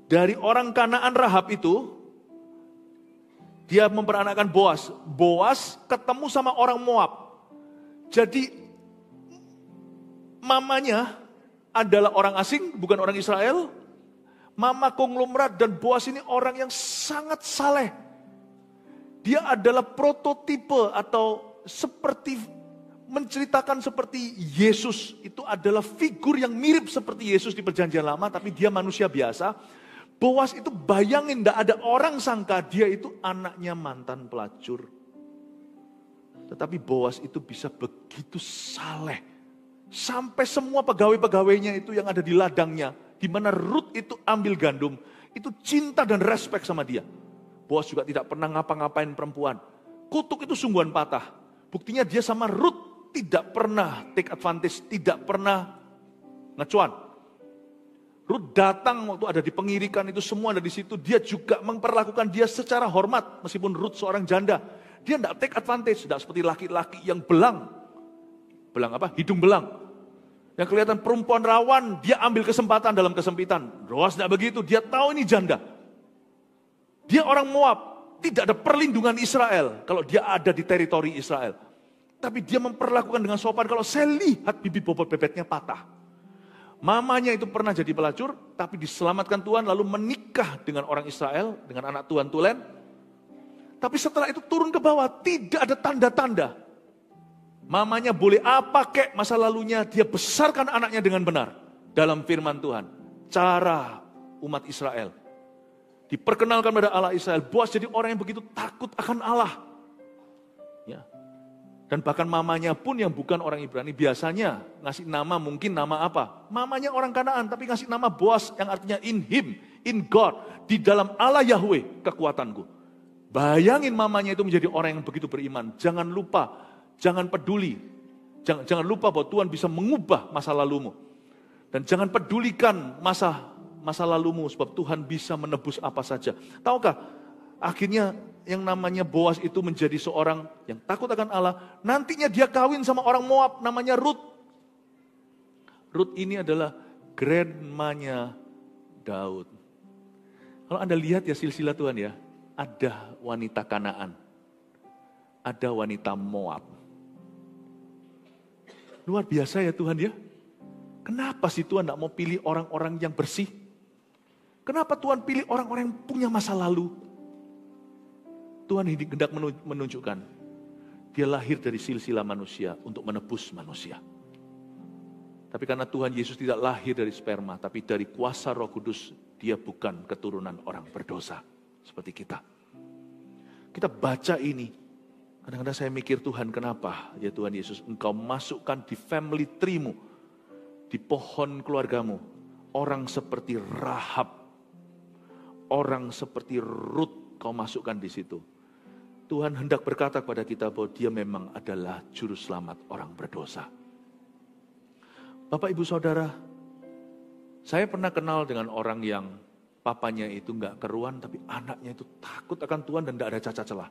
Dari orang Kanaan Rahab itu, dia memperanakkan Boas. Boas ketemu sama orang Moab. Jadi mamanya adalah orang asing, bukan orang Israel. Mama konglomerat, dan Boas ini orang yang sangat saleh. Dia adalah prototipe atau seperti menceritakan seperti Yesus. Itu adalah figur yang mirip seperti Yesus di Perjanjian Lama, tapi dia manusia biasa. Boas itu bayangin, tidak ada orang sangka dia itu anaknya mantan pelacur. Tetapi Boas itu bisa begitu saleh. Sampai semua pegawai-pegawainya itu yang ada di ladangnya, di mana Rut itu ambil gandum, itu cinta dan respek sama dia. Boas juga tidak pernah ngapa-ngapain perempuan. Kutuk itu sungguhan patah. Buktinya dia sama Rut tidak pernah take advantage, tidak pernah ngecuan. Rut datang waktu ada di pengirikan, itu semua ada di situ. Dia juga memperlakukan dia secara hormat, meskipun Rut seorang janda. Dia tidak take advantage, tidak seperti laki-laki yang belang. Belang apa? Hidung belang. Yang kelihatan perempuan rawan, dia ambil kesempatan dalam kesempitan. Boas tidak begitu, dia tahu ini janda. Dia orang Moab, tidak ada perlindungan Israel kalau dia ada di teritori Israel. Tapi dia memperlakukan dengan sopan, kalau saya lihat bibit bobot bebeknya patah. Mamanya itu pernah jadi pelacur, tapi diselamatkan Tuhan, lalu menikah dengan orang Israel, dengan anak Tuhan tulen. Tapi setelah itu turun ke bawah, tidak ada tanda-tanda. Mamanya boleh apa kek masa lalunya, dia besarkan anaknya dengan benar. Dalam firman Tuhan, cara umat Israel. Diperkenalkan pada Allah Israel. Boas jadi orang yang begitu takut akan Allah. Ya. Dan bahkan mamanya pun yang bukan orang Ibrani, biasanya ngasih nama mungkin nama apa? Mamanya orang Kanaan, tapi ngasih nama Boas yang artinya in him, in God. Di dalam Allah Yahweh kekuatanku. Bayangin mamanya itu menjadi orang yang begitu beriman. Jangan lupa, jangan peduli. Jangan lupa bahwa Tuhan bisa mengubah masa lalumu. Dan jangan pedulikan masa lalumu, sebab Tuhan bisa menebus apa saja. Tahukah, akhirnya yang namanya Boas itu menjadi seorang yang takut akan Allah. Nantinya dia kawin sama orang Moab namanya Rut. Rut ini adalah grandmanya Daud. Kalau Anda lihat ya silsilah Tuhan ya, ada wanita Kanaan, ada wanita Moab. Luar biasa ya Tuhan ya. Kenapa sih Tuhan tidak mau pilih orang-orang yang bersih? Kenapa Tuhan pilih orang-orang yang punya masa lalu? Tuhan hendak menunjukkan, dia lahir dari silsilah manusia untuk menebus manusia. Tapi karena Tuhan Yesus tidak lahir dari sperma, tapi dari kuasa Roh Kudus, dia bukan keturunan orang berdosa seperti kita. Kita baca ini, kadang-kadang saya mikir, Tuhan kenapa ya Tuhan Yesus, engkau masukkan di family tree-mu, di pohon keluargamu, orang seperti Rahab, orang seperti Rut kau masukkan di situ. Tuhan hendak berkata kepada kita bahwa dia memang adalah juru selamat orang berdosa. Bapak Ibu Saudara, saya pernah kenal dengan orang yang papanya itu enggak keruan, tapi anaknya itu takut akan Tuhan dan tidak ada cacat celah.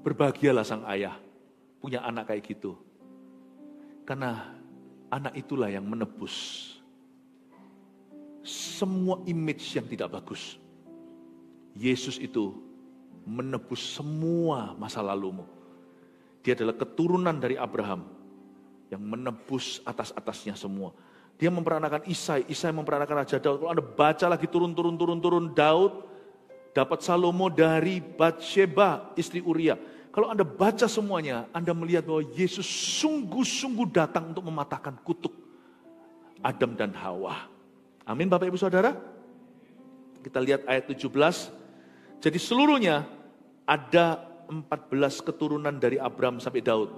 Berbahagialah sang ayah punya anak kayak gitu. Karena anak itulah yang menebus semua image yang tidak bagus. Yesus itu menebus semua masa lalumu. Dia adalah keturunan dari Abraham yang menebus atas-atasnya semua. Dia memperanakan Isai, Isai memperanakan Raja Daud. Kalau Anda baca lagi turun Daud, dapat Salomo dari Batsheba, istri Uria. Kalau Anda baca semuanya, Anda melihat bahwa Yesus sungguh-sungguh datang untuk mematahkan kutuk Adam dan Hawa. Amin Bapak Ibu Saudara. Kita lihat ayat 17. Jadi seluruhnya ada 14 keturunan dari Abraham sampai Daud.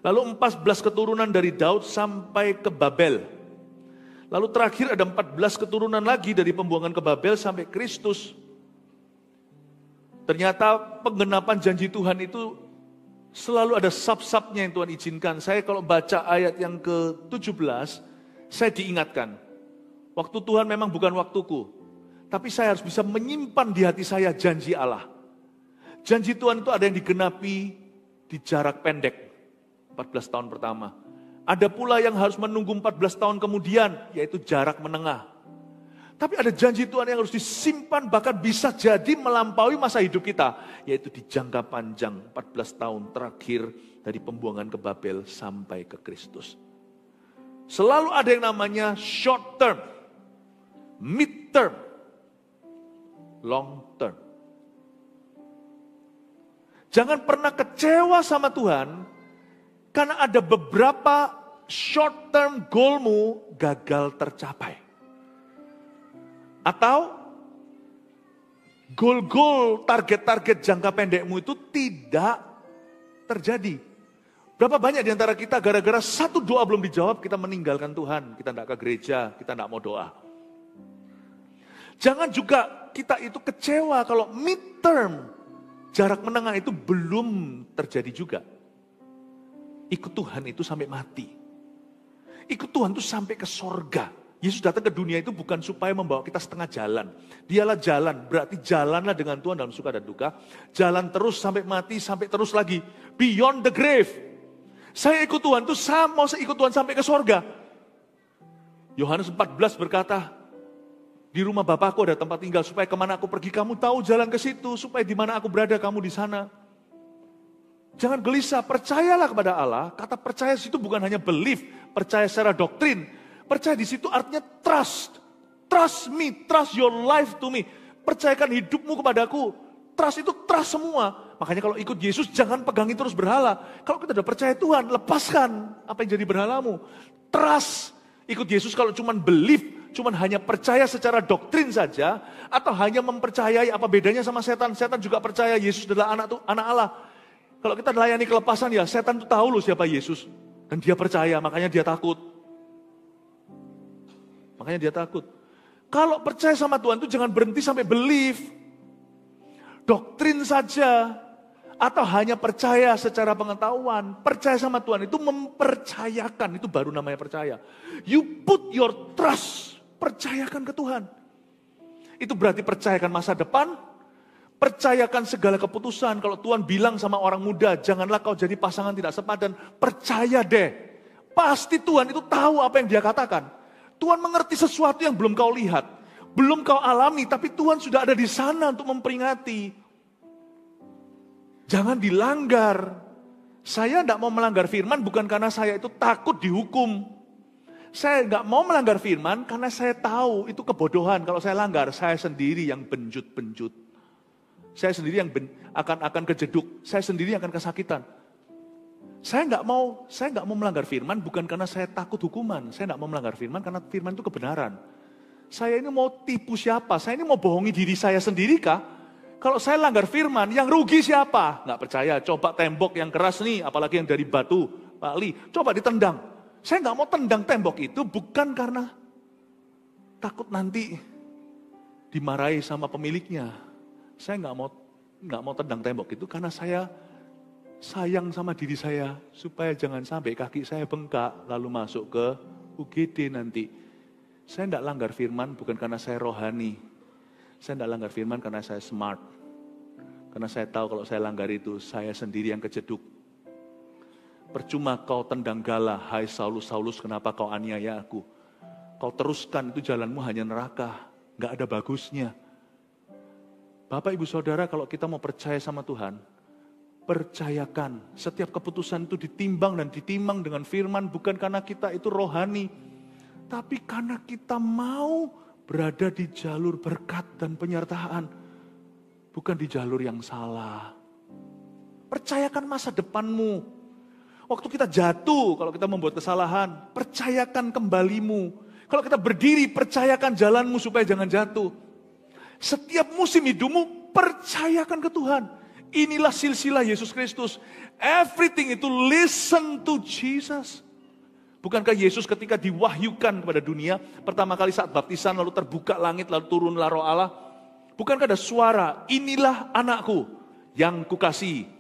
Lalu 14 keturunan dari Daud sampai ke Babel. Lalu terakhir ada 14 keturunan lagi dari pembuangan ke Babel sampai Kristus. Ternyata penggenapan janji Tuhan itu selalu ada sub-subnya yang Tuhan izinkan. Saya kalau baca ayat yang ke-17, saya diingatkan. Waktu Tuhan memang bukan waktuku. Tapi saya harus bisa menyimpan di hati saya janji Allah. Janji Tuhan itu ada yang digenapi di jarak pendek, 14 tahun pertama. Ada pula yang harus menunggu 14 tahun kemudian, yaitu jarak menengah. Tapi ada janji Tuhan yang harus disimpan, bahkan bisa jadi melampaui masa hidup kita, yaitu di jangka panjang 14 tahun terakhir dari pembuangan ke Babel sampai ke Kristus. Selalu ada yang namanya short term, mid term, long term. Jangan pernah kecewa sama Tuhan, karena ada beberapa short term goalmu gagal tercapai. Atau goal-goal, target-target jangka pendekmu itu tidak terjadi. Berapa banyak di antara kita gara-gara satu doa belum dijawab, kita meninggalkan Tuhan. Kita tidak ke gereja, kita tidak mau doa. Jangan juga kita itu kecewa kalau mid-term, jarak menengah itu belum terjadi juga. Ikut Tuhan itu sampai mati. Ikut Tuhan itu sampai ke sorga. Yesus datang ke dunia itu bukan supaya membawa kita setengah jalan. Dialah jalan, berarti jalanlah dengan Tuhan dalam suka dan duka. Jalan terus sampai mati, sampai terus lagi. Beyond the grave. Saya ikut Tuhan itu mau saya ikut Tuhan sampai ke sorga. Yohanes 14 berkata, di rumah Bapakku ada tempat tinggal, supaya kemana aku pergi kamu tahu jalan ke situ, supaya di mana aku berada kamu di sana. Jangan gelisah, percayalah kepada Allah. Kata percaya itu bukan hanya belief, percaya secara doktrin. Percaya di situ artinya trust. Trust me, trust your life to me. Percayakan hidupmu kepadaku. Trust itu trust semua. Makanya kalau ikut Yesus jangan pegangi terus berhala. Kalau kita sudah percaya Tuhan, lepaskan apa yang jadi berhalamu. Trust. Ikut Yesus kalau cuma belief, cuma hanya percaya secara doktrin saja, atau hanya mempercayai, apa bedanya sama setan? Setan juga percaya Yesus adalah anak Allah. Kalau kita melayani kelepasan ya, setan itu tahu loh siapa Yesus. Dan dia percaya, makanya dia takut. Makanya dia takut. Kalau percaya sama Tuhan itu jangan berhenti sampai belief. Doktrin saja. Atau hanya percaya secara pengetahuan. Percaya sama Tuhan itu mempercayakan. Itu baru namanya percaya. You put your trust. Percayakan ke Tuhan. Itu berarti percayakan masa depan. Percayakan segala keputusan. Kalau Tuhan bilang sama orang muda, janganlah kau jadi pasangan tidak sepadan. Percaya deh. Pasti Tuhan itu tahu apa yang dia katakan. Tuhan mengerti sesuatu yang belum kau lihat. Belum kau alami, tapi Tuhan sudah ada di sana untuk memperingati. Jangan dilanggar. Saya tidak mau melanggar firman bukan karena saya itu takut dihukum. Saya tidak mau melanggar firman karena saya tahu itu kebodohan. Kalau saya langgar, saya sendiri yang benjut-benjut. Saya sendiri yang akan kejeduk. Saya sendiri yang akan kesakitan. Saya nggak mau melanggar firman bukan karena saya takut hukuman. Saya nggak mau melanggar firman karena firman itu kebenaran. Saya ini mau tipu siapa? Saya ini mau bohongi diri saya sendiri kah? Kalau saya langgar firman, yang rugi siapa? Nggak percaya. Coba tembok yang keras nih, apalagi yang dari batu, Pak Li. Coba ditendang. Saya nggak mau tendang tembok itu bukan karena takut nanti dimarahi sama pemiliknya. Saya nggak mau tendang tembok itu karena saya sayang sama diri saya, supaya jangan sampai kaki saya bengkak, lalu masuk ke UGD nanti. Saya tidak langgar firman bukan karena saya rohani. Saya tidak langgar firman karena saya smart. Karena saya tahu kalau saya langgar itu, saya sendiri yang kejeduk. Percuma kau tendang gala, hai Saulus, Saulus, kenapa kau aniaya aku? Kau teruskan, itu jalanmu hanya neraka. Nggak ada bagusnya. Bapak, Ibu, Saudara, kalau kita mau percaya sama Tuhan, percayakan, setiap keputusan itu ditimbang dan ditimang dengan firman, bukan karena kita itu rohani, tapi karena kita mau berada di jalur berkat dan penyertaan. bukan di jalur yang salah. Percayakan masa depanmu. Waktu kita jatuh, kalau kita membuat kesalahan, percayakan kembalimu. Kalau kita berdiri, percayakan jalanmu supaya jangan jatuh. Setiap musim hidupmu, percayakan ke Tuhan. Inilah silsilah Yesus Kristus. Everything itu listen to Jesus. Bukankah Yesus ketika diwahyukan kepada dunia, pertama kali saat baptisan, lalu terbuka langit, lalu turunlah Roh Allah. Bukankah ada suara, inilah anakku yang kukasihi.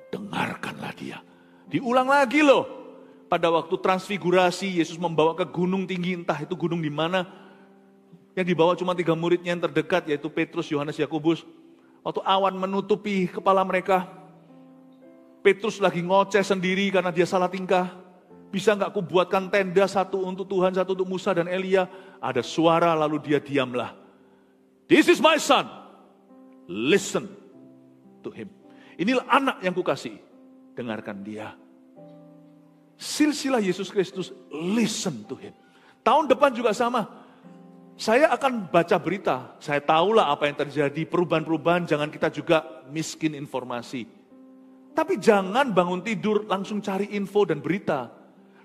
Dengarkanlah dia. Diulang lagi loh. Pada waktu transfigurasi, Yesus membawa ke gunung tinggi, entah itu gunung di mana. Yang dibawa cuma 3 muridnya yang terdekat, yaitu Petrus, Yohanes, Yakobus. Waktu awan menutupi kepala mereka, Petrus lagi ngoceh sendiri karena dia salah tingkah. Bisa nggak aku buatkan tenda, satu untuk Tuhan, satu untuk Musa dan Elia. Ada suara lalu dia diamlah. This is my son. Listen to him. Inilah anak yang kukasihi. Dengarkan dia. Silsilah Yesus Kristus, listen to him. Tahun depan juga sama. Saya akan baca berita. Saya tahulah apa yang terjadi, perubahan-perubahan. Jangan kita juga miskin informasi. Tapi jangan bangun tidur langsung cari info dan berita.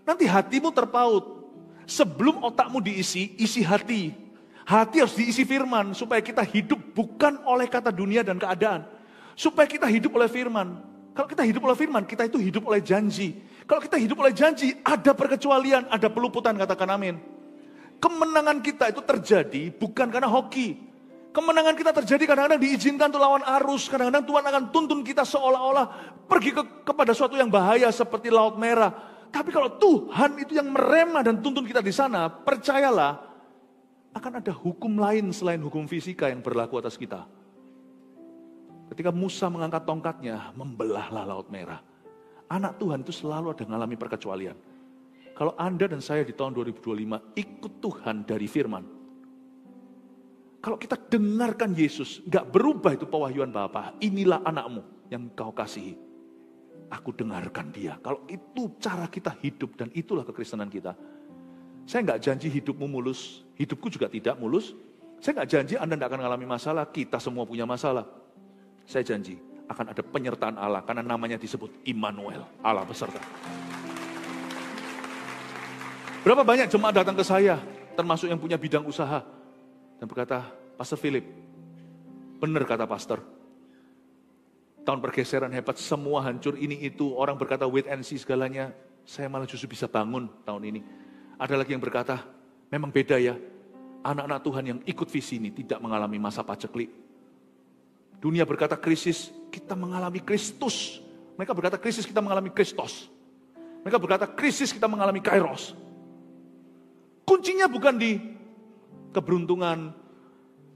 Nanti hatimu terpaut. Sebelum otakmu diisi, isi hati. Hati harus diisi firman supaya kita hidup bukan oleh kata dunia dan keadaan. Supaya kita hidup oleh firman. Kalau kita hidup oleh firman, kita itu hidup oleh janji. Kalau kita hidup oleh janji, ada perkecualian, ada peluputan, katakan amin. Kemenangan kita itu terjadi bukan karena hoki. Kemenangan kita terjadi kadang-kadang diizinkan untuk lawan arus. Kadang-kadang Tuhan akan tuntun kita seolah-olah pergi kepada suatu yang bahaya seperti Laut Merah. Tapi kalau Tuhan itu yang meremah dan tuntun kita di sana, percayalah, akan ada hukum lain selain hukum fisika yang berlaku atas kita. Ketika Musa mengangkat tongkatnya, membelahlah Laut Merah. Anak Tuhan itu selalu ada mengalami perkecualian. Kalau Anda dan saya di tahun 2025 ikut Tuhan dari firman. Kalau kita dengarkan Yesus, gak berubah itu pewahyuan Bapa. Inilah anakmu yang kau kasihi. Aku dengarkan dia. Kalau itu cara kita hidup dan itulah kekristenan kita. Saya gak janji hidupmu mulus. Hidupku juga tidak mulus. Saya gak janji Anda tidak akan mengalami masalah. Kita semua punya masalah. Saya janji akan ada penyertaan Allah karena namanya disebut Immanuel, Allah beserta. Berapa banyak jemaat datang ke saya, termasuk yang punya bidang usaha, dan berkata, Pastor Philip, benar kata pastor, tahun pergeseran hebat, semua hancur, ini itu, orang berkata wait and see segalanya, saya malah justru bisa bangun tahun ini. Ada lagi yang berkata, memang beda ya, anak-anak Tuhan yang ikut visi ini tidak mengalami masa paceklik. Dunia berkata krisis, kita mengalami Kristus. Mereka berkata krisis, kita mengalami Kristus. Mereka berkata krisis, kita mengalami Kairos. Kuncinya bukan di keberuntungan.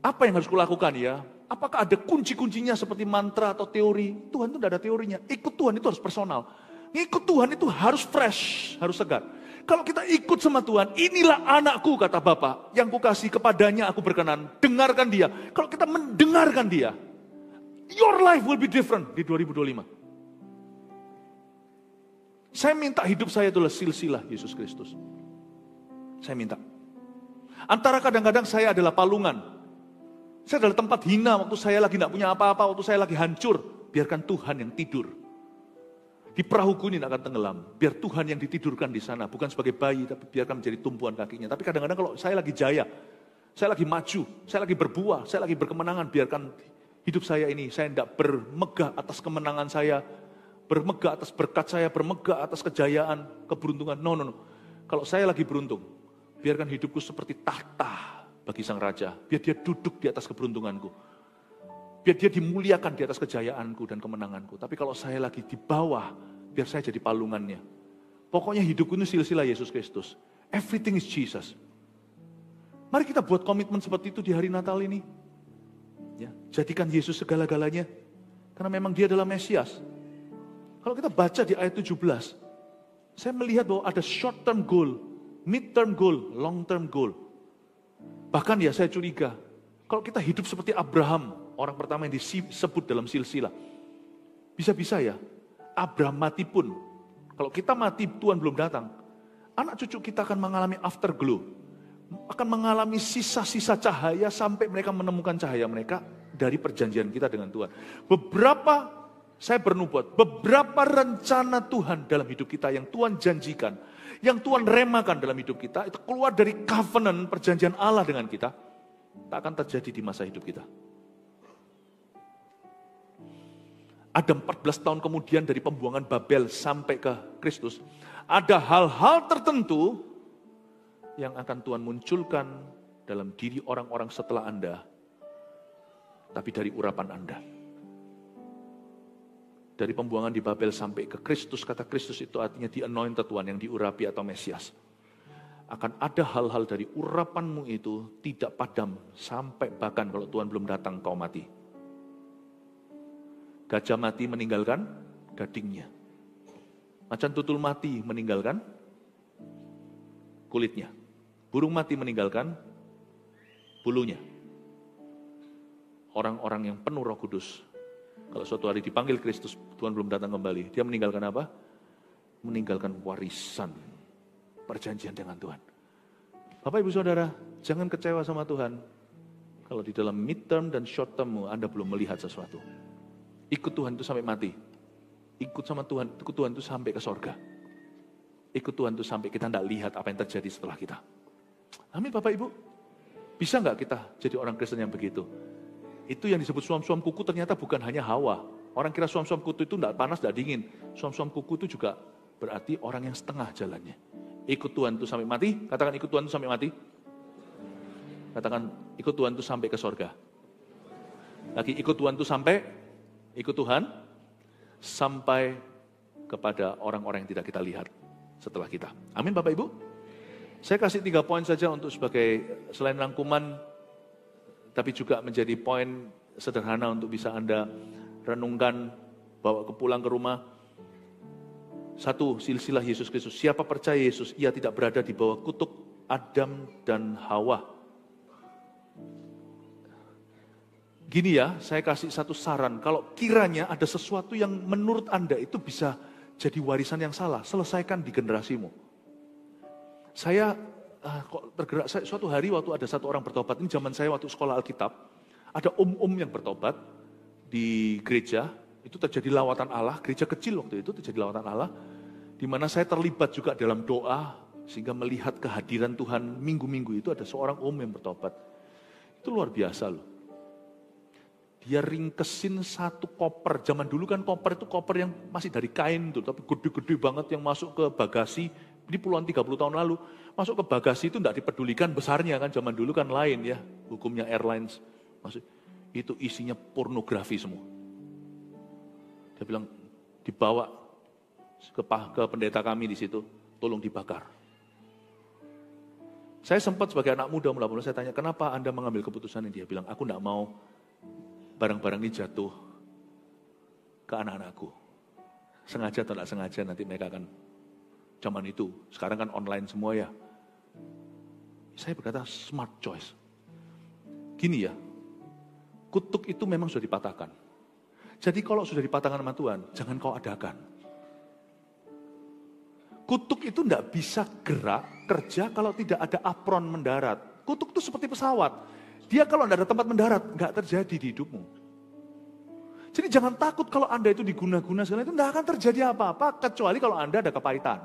Apa yang harus kulakukan ya? Apakah ada kunci-kuncinya seperti mantra atau teori? Tuhan itu tidak ada teorinya. Ikut Tuhan itu harus personal. Ikut Tuhan itu harus fresh, harus segar. Kalau kita ikut sama Tuhan, inilah anakku kata Bapa, yang kukasih kepadanya aku berkenan. Dengarkan dia. Kalau kita mendengarkan dia, your life will be different di 2025. Saya minta hidup saya itulah silsilah Yesus Kristus. Saya minta. Antara kadang-kadang saya adalah palungan. Saya adalah tempat hina waktu saya lagi tidak punya apa-apa, waktu saya lagi hancur. Biarkan Tuhan yang tidur. Di perahuku ini akan tenggelam. Biar Tuhan yang ditidurkan di sana. Bukan sebagai bayi, tapi biarkan menjadi tumpuan kakinya. Tapi kadang-kadang kalau saya lagi jaya, saya lagi maju, saya lagi berbuah, saya lagi berkemenangan, biarkan hidup saya ini, saya tidak bermegah atas kemenangan saya, bermegah atas berkat saya, bermegah atas kejayaan, keberuntungan. No. Kalau saya lagi beruntung, biarkan hidupku seperti tahta bagi sang raja. Biar dia duduk di atas keberuntunganku. Biar dia dimuliakan di atas kejayaanku dan kemenanganku. Tapi kalau saya lagi di bawah, biar saya jadi palungannya. Pokoknya hidupku ini silsilah Yesus Kristus. Everything is Jesus. Mari kita buat komitmen seperti itu di hari Natal ini. Ya, jadikan Yesus segala-galanya. Karena memang dia adalah Mesias. Kalau kita baca di ayat 17, saya melihat bahwa ada short term goal, mid term goal, long term goal. Bahkan ya saya curiga, kalau kita hidup seperti Abraham, orang pertama yang disebut dalam silsilah. Bisa-bisa ya, Abraham mati pun. Kalau kita mati, Tuhan belum datang. Anak cucu kita akan mengalami afterglow. Akan mengalami sisa-sisa cahaya sampai mereka menemukan cahaya mereka. dari perjanjian kita dengan Tuhan. Saya bernubuat, beberapa rencana Tuhan dalam hidup kita yang Tuhan janjikan, yang Tuhan remakan dalam hidup kita, itu keluar dari covenant perjanjian Allah dengan kita, tak akan terjadi di masa hidup kita. Ada 14 tahun kemudian dari pembuangan Babel sampai ke Kristus, ada hal-hal tertentu yang akan Tuhan munculkan dalam diri orang-orang setelah Anda, tapi dari urapan Anda. Dari pembuangan di Babel sampai ke Kristus, kata Kristus itu artinya the anointed one, yang diurapi atau Mesias. Akan ada hal-hal dari urapanmu itu tidak padam, sampai bahkan kalau Tuhan belum datang kau mati. Gajah mati meninggalkan gadingnya. Macan tutul mati meninggalkan kulitnya. Burung mati meninggalkan bulunya. Orang-orang yang penuh Roh Kudus, kalau suatu hari dipanggil Kristus, Tuhan belum datang kembali, dia meninggalkan apa? Meninggalkan warisan perjanjian dengan Tuhan. Bapak Ibu Saudara, jangan kecewa sama Tuhan kalau di dalam midterm dan short term Anda belum melihat sesuatu. Ikut Tuhan itu sampai mati. Ikut sama Tuhan, ikut Tuhan itu sampai ke sorga. Ikut Tuhan itu sampai kita tidak lihat apa yang terjadi setelah kita. Amin Bapak Ibu. Bisa nggak kita jadi orang Kristen yang begitu? Itu yang disebut suam-suam kuku ternyata bukan hanya Hawa. Orang kira suam-suam kuku itu tidak panas, tidak dingin. Suam-suam kuku itu juga berarti orang yang setengah jalannya. Ikut Tuhan itu sampai mati. Katakan ikut Tuhan itu sampai mati. Katakan ikut Tuhan itu sampai ke sorga. Lagi ikut Tuhan itu sampai ikut Tuhan sampai kepada orang-orang yang tidak kita lihat setelah kita. Amin Bapak Ibu. Saya kasih 3 poin saja untuk sebagai selain rangkuman, tapi juga menjadi poin sederhana untuk bisa Anda renungkan, bawa pulang ke rumah. 1, silsilah Yesus Kristus. Siapa percaya Yesus, ia tidak berada di bawah kutuk Adam dan Hawa. Gini ya, saya kasih satu saran, kalau kiranya ada sesuatu yang menurut Anda itu bisa jadi warisan yang salah, selesaikan di generasimu. Saya kok tergerak, suatu hari waktu ada satu orang bertobat, ini zaman saya waktu sekolah Alkitab, ada om-om yang bertobat di gereja, itu terjadi lawatan Allah, gereja kecil waktu itu terjadi lawatan Allah, di mana saya terlibat juga dalam doa, sehingga melihat kehadiran Tuhan minggu-minggu itu ada seorang om yang bertobat. Itu luar biasa loh. Dia ringkesin satu koper, zaman dulu kan koper itu koper yang masih dari kain tuh, tapi gede-gede banget yang masuk ke bagasi, ini puluhan 30 tahun lalu, masuk ke bagasi itu tidak dipedulikan besarnya kan, zaman dulu kan lain ya, hukumnya airlines, masuk, itu isinya pornografi semua. Dia bilang, dibawa ke pendeta kami di situ, tolong dibakar. Saya sempat sebagai anak muda mula-mula saya tanya, kenapa Anda mengambil keputusan ini? Dia bilang, aku tidak mau barang-barang ini jatuh ke anak-anakku. Sengaja atau tidak sengaja nanti mereka akan, zaman itu, sekarang kan online semua ya. Saya berkata smart choice. Gini ya, kutuk itu memang sudah dipatahkan. Jadi kalau sudah dipatahkan sama Tuhan, jangan kau adakan. Kutuk itu tidak bisa gerak, kerja kalau tidak ada apron mendarat. Kutuk itu seperti pesawat. Dia kalau tidak ada tempat mendarat, nggak terjadi di hidupmu. Jadi jangan takut kalau Anda itu diguna-guna segala itu, nggak akan terjadi apa-apa, kecuali kalau Anda ada kepahitan.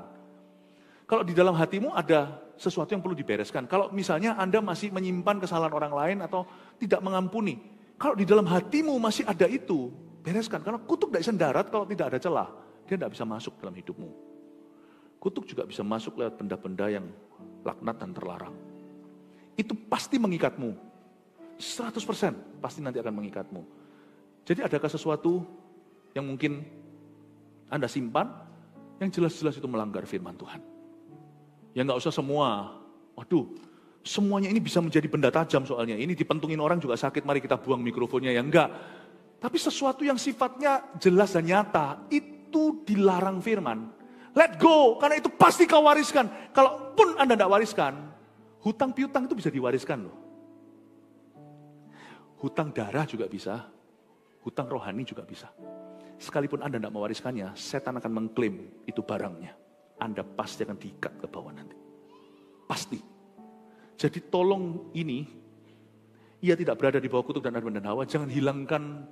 Kalau di dalam hatimu ada sesuatu yang perlu dibereskan. Kalau misalnya Anda masih menyimpan kesalahan orang lain atau tidak mengampuni. Kalau di dalam hatimu masih ada itu, bereskan. Karena kutuk tidak bisa mendarat kalau tidak ada celah. Dia tidak bisa masuk dalam hidupmu. Kutuk juga bisa masuk lewat benda-benda yang laknat dan terlarang. Itu pasti mengikatmu. 100% pasti nanti akan mengikatmu. Jadi adakah sesuatu yang mungkin Anda simpan, yang jelas-jelas itu melanggar firman Tuhan? Ya nggak usah semua. Waduh, semuanya ini bisa menjadi benda tajam soalnya. Ini dipentungin orang juga sakit, mari kita buang mikrofonnya. Ya enggak. Tapi sesuatu yang sifatnya jelas dan nyata, itu dilarang firman. Let go, karena itu pasti kau wariskan. Kalaupun Anda tidak wariskan, hutang piutang itu bisa diwariskan loh. Hutang darah juga bisa, hutang rohani juga bisa. Sekalipun Anda tidak mewariskannya, setan akan mengklaim itu barangnya. Anda pasti akan diikat ke bawah nanti. Pasti. Jadi tolong ini ia tidak berada di bawah kutuk dan Adam dan Hawa, jangan hilangkan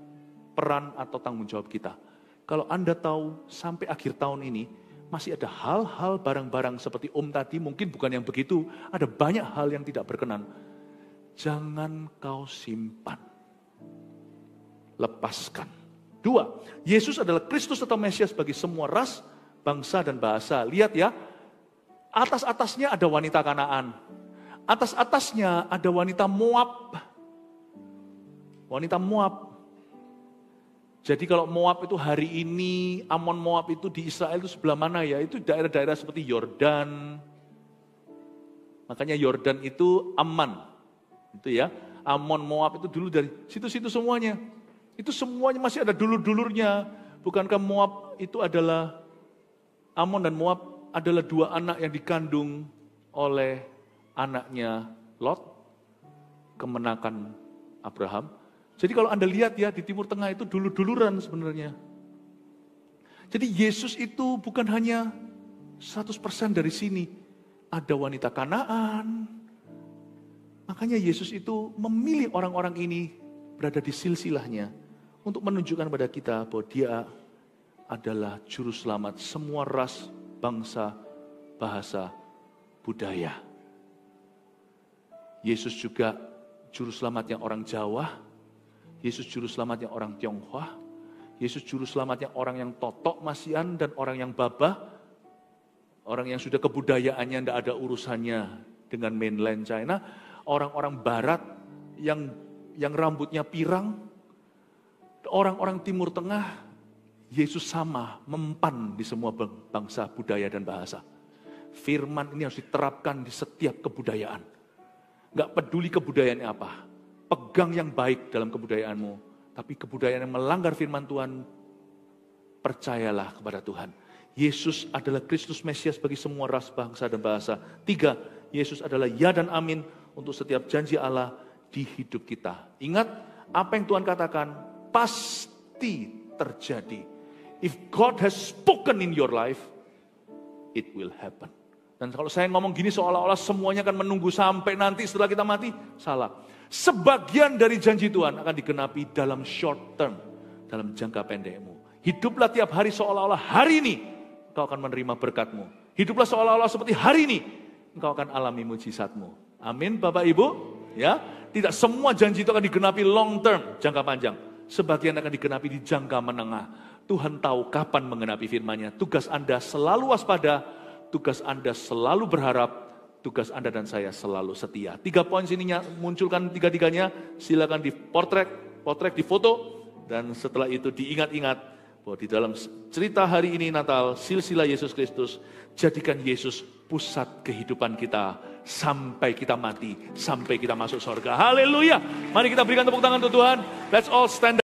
peran atau tanggung jawab kita. Kalau Anda tahu sampai akhir tahun ini, masih ada hal-hal barang-barang seperti Om tadi, mungkin bukan yang begitu, ada banyak hal yang tidak berkenan. Jangan kau simpan. Lepaskan. 2, Yesus adalah Kristus atau Mesias bagi semua ras, bangsa, dan bahasa. Lihat ya, atas-atasnya ada wanita Kanaan. Atas-atasnya ada wanita Moab. Wanita Moab. Jadi kalau Moab itu hari ini, Amon Moab itu di Israel itu sebelah mana ya? Itu daerah-daerah seperti Yordan. Makanya Yordan itu aman. Itu ya, Amon Moab itu dulu dari situ-situ semuanya. Itu semuanya masih ada dulur-dulurnya. Bukankah Moab itu adalah, Amon dan Moab adalah dua anak yang dikandung oleh anaknya Lot, kemenakan Abraham. Jadi kalau Anda lihat ya, di Timur Tengah itu dulur-duluran sebenarnya. Jadi Yesus itu bukan hanya 100% dari sini. Ada wanita Kanaan. Makanya Yesus itu memilih orang-orang ini berada di silsilahnya untuk menunjukkan pada kita bahwa dia adalah juru selamat semua ras, bangsa, bahasa, budaya. Yesus juga juru selamatnya orang Jawa. Yesus juru selamatnya orang Tionghoa. Yesus juru selamatnya orang yang totok masian dan orang yang babah. Orang yang sudah kebudayaannya tidak ada urusannya dengan mainland China. Orang-orang barat yang rambutnya pirang. Orang-orang Timur Tengah, Yesus sama mempan di semua bangsa, budaya, dan bahasa. Firman ini harus diterapkan di setiap kebudayaan. Gak peduli kebudayaannya apa. Pegang yang baik dalam kebudayaanmu. Tapi kebudayaan yang melanggar firman Tuhan, percayalah kepada Tuhan. Yesus adalah Kristus Mesias bagi semua ras, bangsa, dan bahasa. 3, Yesus adalah ya dan amin untuk setiap janji Allah di hidup kita. Ingat, apa yang Tuhan katakan pasti terjadi. If God has spoken in your life, it will happen. Dan kalau saya ngomong gini seolah-olah semuanya akan menunggu sampai nanti setelah kita mati, salah. Sebagian dari janji Tuhan akan digenapi dalam short term, dalam jangka pendekmu. Hiduplah tiap hari seolah-olah hari ini engkau akan menerima berkatmu. Hiduplah seolah-olah seperti hari ini engkau akan alami mujizatmu. Amin Bapak Ibu. Ya, tidak semua janji itu akan digenapi long term, jangka panjang. Sebagian akan digenapi di jangka menengah. Tuhan tahu kapan menggenapi firman-Nya. Tugas Anda selalu waspada, tugas Anda selalu berharap, tugas Anda dan saya selalu setia. 3 poin sininya, munculkan tiga-tiganya. Silakan dipotret di foto. Dan setelah itu diingat-ingat bahwa di dalam cerita hari ini Natal, silsilah Yesus Kristus, jadikan Yesus pusat kehidupan kita sampai kita mati, sampai kita masuk surga. Haleluya. Mari kita berikan tepuk tangan untuk Tuhan. Let's all stand up.